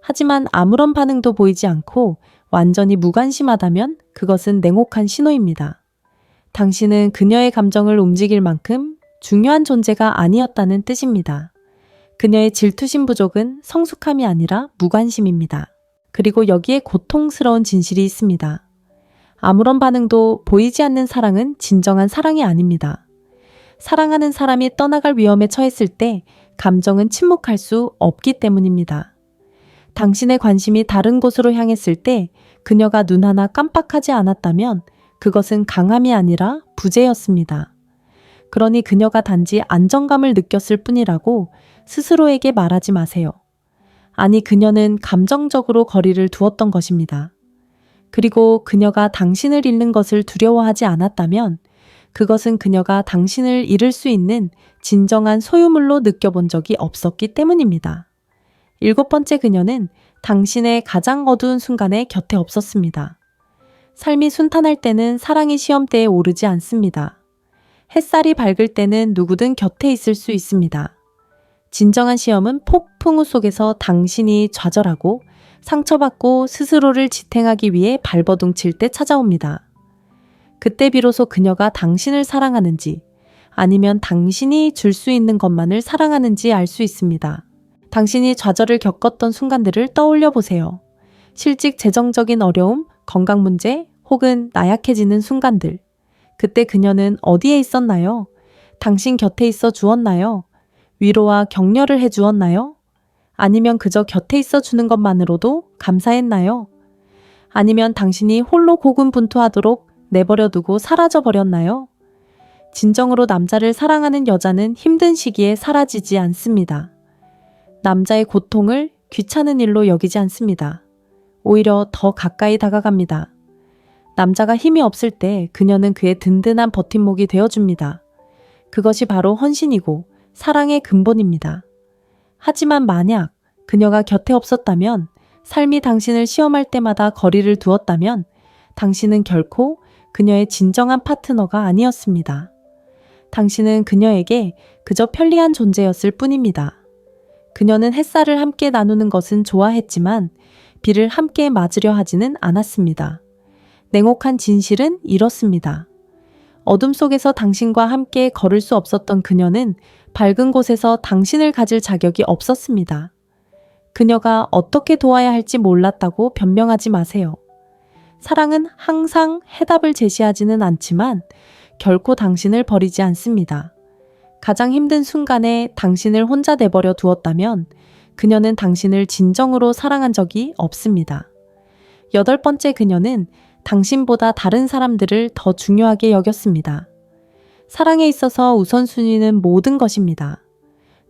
하지만 아무런 반응도 보이지 않고 완전히 무관심하다면 그것은 냉혹한 신호입니다. 당신은 그녀의 감정을 움직일 만큼 중요한 존재가 아니었다는 뜻입니다. 그녀의 질투심 부족은 성숙함이 아니라 무관심입니다. 그리고 여기에 고통스러운 진실이 있습니다. 아무런 반응도 보이지 않는 사랑은 진정한 사랑이 아닙니다. 사랑하는 사람이 떠나갈 위험에 처했을 때 감정은 침묵할 수 없기 때문입니다. 당신의 관심이 다른 곳으로 향했을 때 그녀가 눈 하나 깜빡하지 않았다면 그것은 강함이 아니라 부재였습니다. 그러니 그녀가 단지 안정감을 느꼈을 뿐이라고 스스로에게 말하지 마세요. 아니, 그녀는 감정적으로 거리를 두었던 것입니다. 그리고 그녀가 당신을 잃는 것을 두려워하지 않았다면 그것은 그녀가 당신을 잃을 수 있는 진정한 소유물로 느껴본 적이 없었기 때문입니다. 7번째, 그녀는 당신의 가장 어두운 순간에 곁에 없었습니다. 삶이 순탄할 때는 사랑이 시험대에 오르지 않습니다. 햇살이 밝을 때는 누구든 곁에 있을 수 있습니다. 진정한 시험은 폭풍우 속에서 당신이 좌절하고 상처받고 스스로를 지탱하기 위해 발버둥칠 때 찾아옵니다. 그때 비로소 그녀가 당신을 사랑하는지 아니면 당신이 줄 수 있는 것만을 사랑하는지 알 수 있습니다. 당신이 좌절을 겪었던 순간들을 떠올려 보세요. 실직, 재정적인 어려움, 건강 문제 혹은 나약해지는 순간들. 그때 그녀는 어디에 있었나요? 당신 곁에 있어 주었나요? 위로와 격려를 해 주었나요? 아니면 그저 곁에 있어 주는 것만으로도 감사했나요? 아니면 당신이 홀로 고군분투하도록 내버려 두고 사라져 버렸나요? 진정으로 남자를 사랑하는 여자는 힘든 시기에 사라지지 않습니다. 남자의 고통을 귀찮은 일로 여기지 않습니다. 오히려 더 가까이 다가갑니다. 남자가 힘이 없을 때 그녀는 그의 든든한 버팀목이 되어줍니다. 그것이 바로 헌신이고 사랑의 근본입니다. 하지만 만약 그녀가 곁에 없었다면, 삶이 당신을 시험할 때마다 거리를 두었다면 당신은 결코 그녀의 진정한 파트너가 아니었습니다. 당신은 그녀에게 그저 편리한 존재였을 뿐입니다. 그녀는 햇살을 함께 나누는 것은 좋아했지만 비를 함께 맞으려 하지는 않았습니다. 냉혹한 진실은 이렇습니다. 어둠 속에서 당신과 함께 걸을 수 없었던 그녀는 밝은 곳에서 당신을 가질 자격이 없었습니다. 그녀가 어떻게 도와야 할지 몰랐다고 변명하지 마세요. 사랑은 항상 해답을 제시하지는 않지만 결코 당신을 버리지 않습니다. 가장 힘든 순간에 당신을 혼자 내버려 두었다면 그녀는 당신을 진정으로 사랑한 적이 없습니다. 8번째, 그녀는 당신보다 다른 사람들을 더 중요하게 여겼습니다. 사랑에 있어서 우선순위는 모든 것입니다.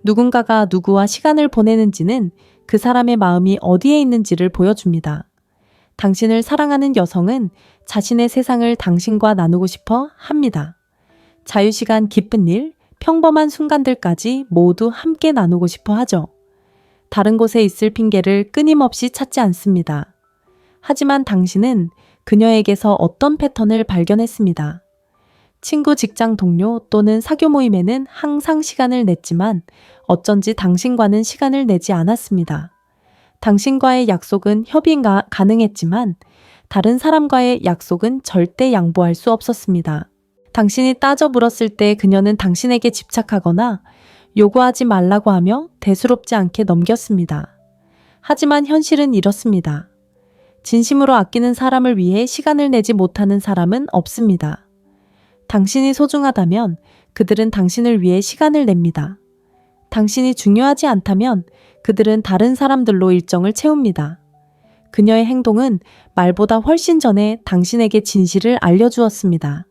누군가가 누구와 시간을 보내는지는 그 사람의 마음이 어디에 있는지를 보여줍니다. 당신을 사랑하는 여성은 자신의 세상을 당신과 나누고 싶어 합니다. 자유시간, 기쁜 일, 평범한 순간들까지 모두 함께 나누고 싶어 하죠. 다른 곳에 있을 핑계를 끊임없이 찾지 않습니다. 하지만 당신은 그녀에게서 어떤 패턴을 발견했습니다. 친구, 직장 동료 또는 사교 모임에는 항상 시간을 냈지만 어쩐지 당신과는 시간을 내지 않았습니다. 당신과의 약속은 협의가 가능했지만 다른 사람과의 약속은 절대 양보할 수 없었습니다. 당신이 따져 물었을 때 그녀는 당신에게 집착하거나 요구하지 말라고 하며 대수롭지 않게 넘겼습니다. 하지만 현실은 이렇습니다. 진심으로 아끼는 사람을 위해 시간을 내지 못하는 사람은 없습니다. 당신이 소중하다면 그들은 당신을 위해 시간을 냅니다. 당신이 중요하지 않다면 그들은 다른 사람들로 일정을 채웁니다. 그녀의 행동은 말보다 훨씬 전에 당신에게 진실을 알려주었습니다.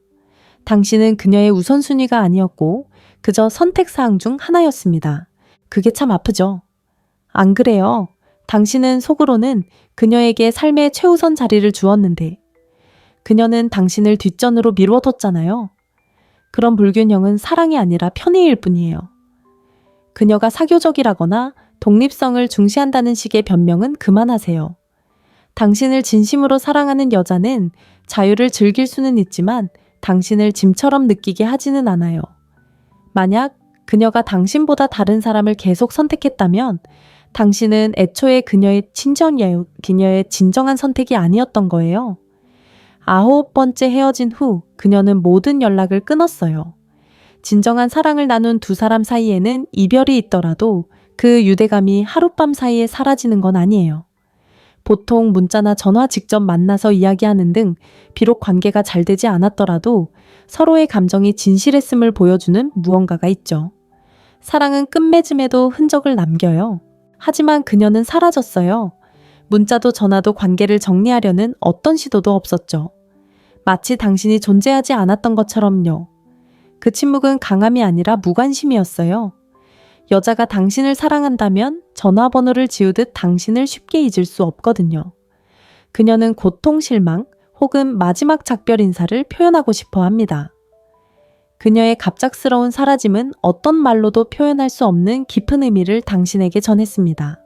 당신은 그녀의 우선순위가 아니었고 그저 선택사항 중 하나였습니다. 그게 참 아프죠? 안 그래요? 당신은 속으로는 그녀에게 삶의 최우선 자리를 주었는데 그녀는 당신을 뒷전으로 미뤄뒀잖아요. 그런 불균형은 사랑이 아니라 편의일 뿐이에요. 그녀가 사교적이라거나 독립성을 중시한다는 식의 변명은 그만하세요. 당신을 진심으로 사랑하는 여자는 자유를 즐길 수는 있지만 당신을 짐처럼 느끼게 하지는 않아요. 만약 그녀가 당신보다 다른 사람을 계속 선택했다면 당신은 애초에 그녀의 진정한 선택이 아니었던 거예요. 9번째, 헤어진 후 그녀는 모든 연락을 끊었어요. 진정한 사랑을 나눈 두 사람 사이에는 이별이 있더라도 그 유대감이 하룻밤 사이에 사라지는 건 아니에요. 보통 문자나 전화 직접 만나서 이야기하는 등 비록 관계가 잘 되지 않았더라도 서로의 감정이 진실했음을 보여주는 무언가가 있죠. 사랑은 끝맺음에도 흔적을 남겨요. 하지만 그녀는 사라졌어요. 문자도 전화도 관계를 정리하려는 어떤 시도도 없었죠. 마치 당신이 존재하지 않았던 것처럼요. 그 침묵은 강함이 아니라 무관심이었어요. 여자가 당신을 사랑한다면 전화번호를 지우듯 당신을 쉽게 잊을 수 없거든요. 그녀는 고통, 실망 혹은 마지막 작별 인사를 표현하고 싶어 합니다. 그녀의 갑작스러운 사라짐은 어떤 말로도 표현할 수 없는 깊은 의미를 당신에게 전했습니다.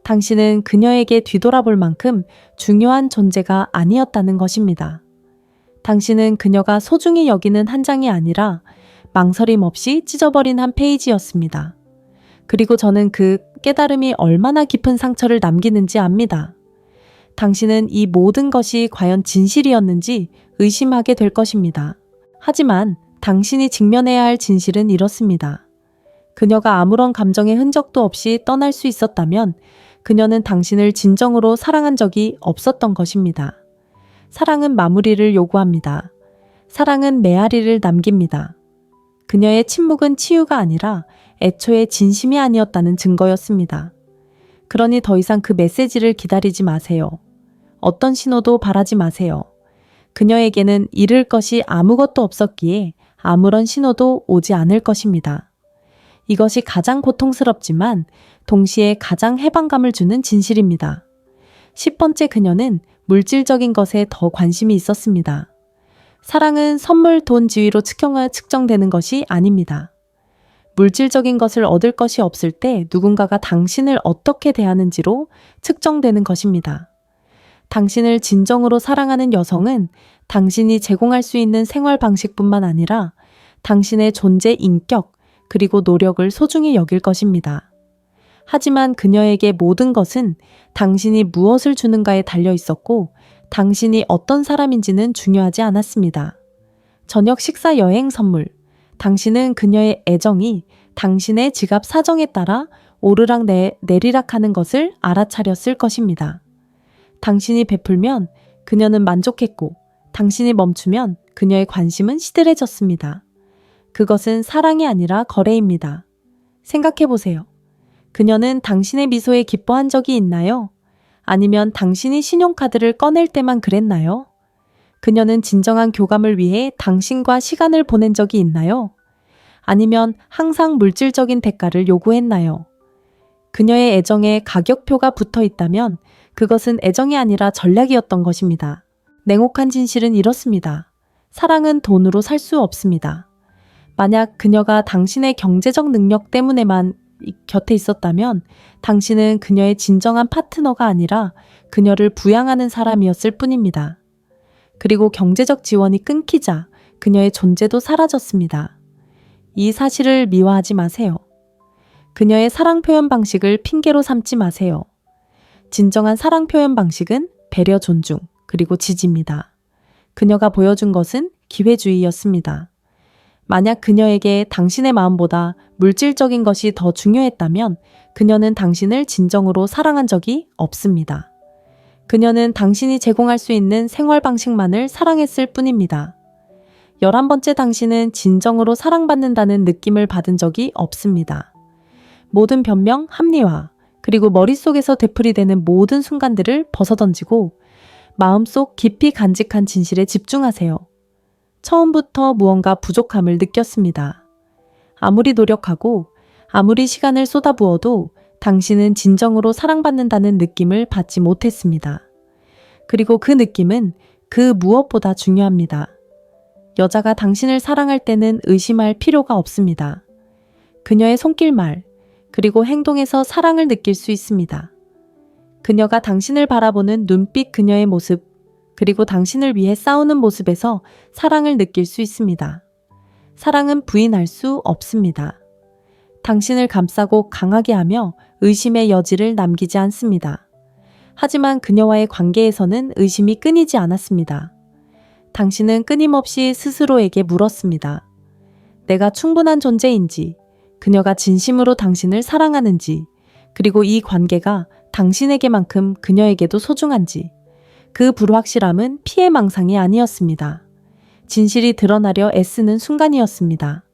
당신은 그녀에게 뒤돌아볼 만큼 중요한 존재가 아니었다는 것입니다. 당신은 그녀가 소중히 여기는 한 장이 아니라 망설임 없이 찢어버린 한 페이지였습니다. 그리고 저는 그 깨달음이 얼마나 깊은 상처를 남기는지 압니다. 당신은 이 모든 것이 과연 진실이었는지 의심하게 될 것입니다. 하지만 당신이 직면해야 할 진실은 이렇습니다. 그녀가 아무런 감정의 흔적도 없이 떠날 수 있었다면 그녀는 당신을 진정으로 사랑한 적이 없었던 것입니다. 사랑은 마무리를 요구합니다. 사랑은 메아리를 남깁니다. 그녀의 침묵은 치유가 아니라 애초에 진심이 아니었다는 증거였습니다. 그러니 더 이상 그 메시지를 기다리지 마세요. 어떤 신호도 바라지 마세요. 그녀에게는 잃을 것이 아무것도 없었기에 아무런 신호도 오지 않을 것입니다. 이것이 가장 고통스럽지만 동시에 가장 해방감을 주는 진실입니다. 10번째, 그녀는 물질적인 것에 더 관심이 있었습니다. 사랑은 선물, 돈, 지위로 측정되는 것이 아닙니다. 물질적인 것을 얻을 것이 없을 때 누군가가 당신을 어떻게 대하는지로 측정되는 것입니다. 당신을 진정으로 사랑하는 여성은 당신이 제공할 수 있는 생활 방식뿐만 아니라 당신의 존재 인격, 그리고 노력을 소중히 여길 것입니다. 하지만 그녀에게 모든 것은 당신이 무엇을 주는가에 달려 있었고, 당신이 어떤 사람인지는 중요하지 않았습니다. 저녁 식사 여행 선물. 당신은 그녀의 애정이 당신의 지갑 사정에 따라 오르락 내리락 하는 것을 알아차렸을 것입니다. 당신이 베풀면 그녀는 만족했고, 당신이 멈추면 그녀의 관심은 시들해졌습니다. 그것은 사랑이 아니라 거래입니다. 생각해 보세요. 그녀는 당신의 미소에 기뻐한 적이 있나요? 아니면 당신이 신용카드를 꺼낼 때만 그랬나요? 그녀는 진정한 교감을 위해 당신과 시간을 보낸 적이 있나요? 아니면 항상 물질적인 대가를 요구했나요? 그녀의 애정에 가격표가 붙어 있다면 그것은 애정이 아니라 전략이었던 것입니다. 냉혹한 진실은 이렇습니다. 사랑은 돈으로 살 수 없습니다. 만약 그녀가 당신의 경제적 능력 때문에만 곁에 있었다면 당신은 그녀의 진정한 파트너가 아니라 그녀를 부양하는 사람이었을 뿐입니다. 그리고 경제적 지원이 끊기자 그녀의 존재도 사라졌습니다. 이 사실을 미화하지 마세요. 그녀의 사랑 표현 방식을 핑계로 삼지 마세요. 진정한 사랑 표현 방식은 배려, 존중, 그리고 지지입니다. 그녀가 보여준 것은 기회주의였습니다. 만약 그녀에게 당신의 마음보다 물질적인 것이 더 중요했다면 그녀는 당신을 진정으로 사랑한 적이 없습니다. 그녀는 당신이 제공할 수 있는 생활 방식만을 사랑했을 뿐입니다. 11번째, 당신은 진정으로 사랑받는다는 느낌을 받은 적이 없습니다. 모든 변명, 합리화, 그리고 머릿속에서 되풀이되는 모든 순간들을 벗어던지고 마음속 깊이 간직한 진실에 집중하세요. 처음부터 무언가 부족함을 느꼈습니다. 아무리 노력하고 아무리 시간을 쏟아부어도 당신은 진정으로 사랑받는다는 느낌을 받지 못했습니다. 그리고 그 느낌은 그 무엇보다 중요합니다. 여자가 당신을 사랑할 때는 의심할 필요가 없습니다. 그녀의 손길말, 그리고 행동에서 사랑을 느낄 수 있습니다. 그녀가 당신을 바라보는 눈빛, 그녀의 모습, 그리고 당신을 위해 싸우는 모습에서 사랑을 느낄 수 있습니다. 사랑은 부인할 수 없습니다. 당신을 감싸고 강하게 하며 의심의 여지를 남기지 않습니다. 하지만 그녀와의 관계에서는 의심이 끊이지 않았습니다. 당신은 끊임없이 스스로에게 물었습니다. 내가 충분한 존재인지, 그녀가 진심으로 당신을 사랑하는지, 그리고 이 관계가 당신에게만큼 그녀에게도 소중한지. 그 불확실함은 피해망상이 아니었습니다. 진실이 드러나려 애쓰는 순간이었습니다.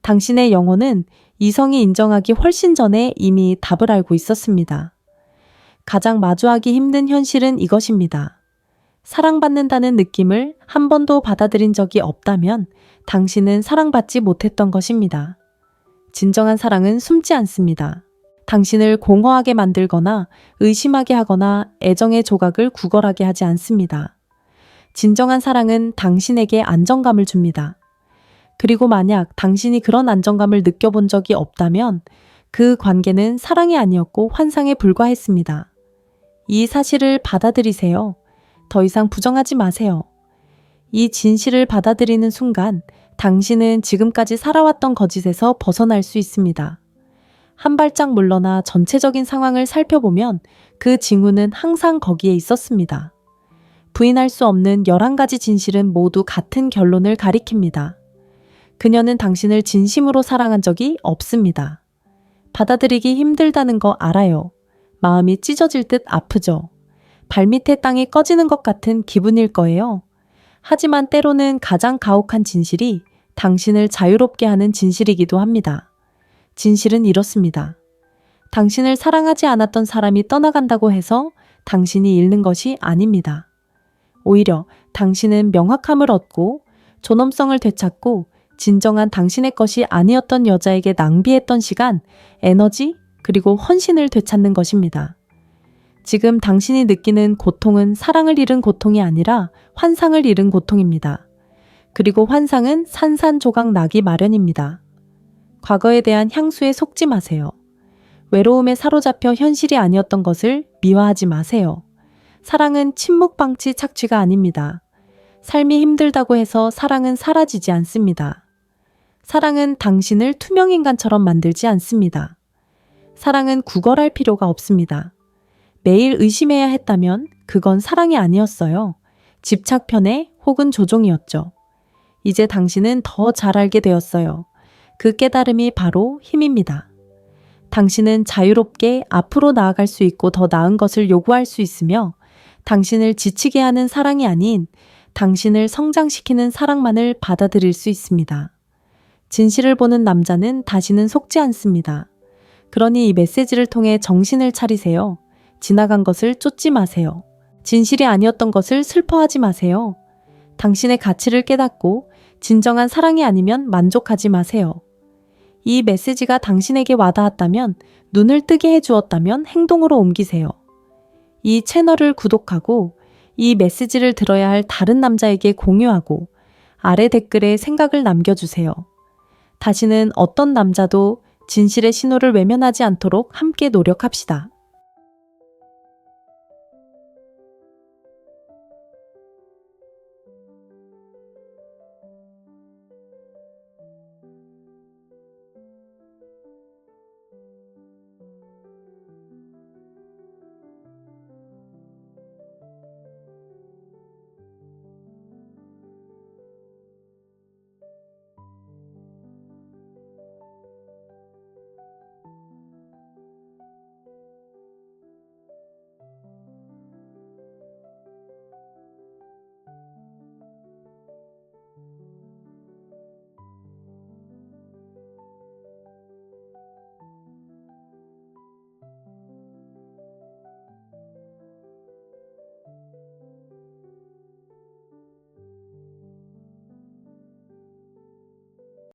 당신의 영혼은 이성이 인정하기 훨씬 전에 이미 답을 알고 있었습니다. 가장 마주하기 힘든 현실은 이것입니다. 사랑받는다는 느낌을 한 번도 받아들인 적이 없다면 당신은 사랑받지 못했던 것입니다. 진정한 사랑은 숨지 않습니다. 당신을 공허하게 만들거나 의심하게 하거나 애정의 조각을 구걸하게 하지 않습니다. 진정한 사랑은 당신에게 안정감을 줍니다. 그리고 만약 당신이 그런 안정감을 느껴본 적이 없다면 그 관계는 사랑이 아니었고 환상에 불과했습니다. 이 사실을 받아들이세요. 더 이상 부정하지 마세요. 이 진실을 받아들이는 순간 당신은 지금까지 살아왔던 거짓에서 벗어날 수 있습니다. 한 발짝 물러나 전체적인 상황을 살펴보면 그 징후는 항상 거기에 있었습니다. 부인할 수 없는 11가지 진실은 모두 같은 결론을 가리킵니다. 그녀는 당신을 진심으로 사랑한 적이 없습니다. 받아들이기 힘들다는 거 알아요. 마음이 찢어질 듯 아프죠. 발밑에 땅이 꺼지는 것 같은 기분일 거예요. 하지만 때로는 가장 가혹한 진실이 당신을 자유롭게 하는 진실이기도 합니다. 진실은 이렇습니다. 당신을 사랑하지 않았던 사람이 떠나간다고 해서 당신이 잃는 것이 아닙니다. 오히려 당신은 명확함을 얻고 존엄성을 되찾고 진정한 당신의 것이 아니었던 여자에게 낭비했던 시간, 에너지, 그리고 헌신을 되찾는 것입니다. 지금 당신이 느끼는 고통은 사랑을 잃은 고통이 아니라 환상을 잃은 고통입니다. 그리고 환상은 산산조각 나기 마련입니다. 과거에 대한 향수에 속지 마세요. 외로움에 사로잡혀 현실이 아니었던 것을 미화하지 마세요. 사랑은 침묵 방치 착취가 아닙니다. 삶이 힘들다고 해서 사랑은 사라지지 않습니다. 사랑은 당신을 투명인간처럼 만들지 않습니다. 사랑은 구걸할 필요가 없습니다. 매일 의심해야 했다면 그건 사랑이 아니었어요. 집착 편애 혹은 조종이었죠. 이제 당신은 더 잘 알게 되었어요. 그 깨달음이 바로 힘입니다. 당신은 자유롭게 앞으로 나아갈 수 있고 더 나은 것을 요구할 수 있으며 당신을 지치게 하는 사랑이 아닌 당신을 성장시키는 사랑만을 받아들일 수 있습니다. 진실을 보는 남자는 다시는 속지 않습니다. 그러니 이 메시지를 통해 정신을 차리세요. 지나간 것을 쫓지 마세요. 진실이 아니었던 것을 슬퍼하지 마세요. 당신의 가치를 깨닫고 진정한 사랑이 아니면 만족하지 마세요. 이 메시지가 당신에게 와닿았다면, 눈을 뜨게 해주었다면 행동으로 옮기세요. 이 채널을 구독하고 이 메시지를 들어야 할 다른 남자에게 공유하고 아래 댓글에 생각을 남겨주세요. 다시는 어떤 남자도 진실의 신호를 외면하지 않도록 함께 노력합시다.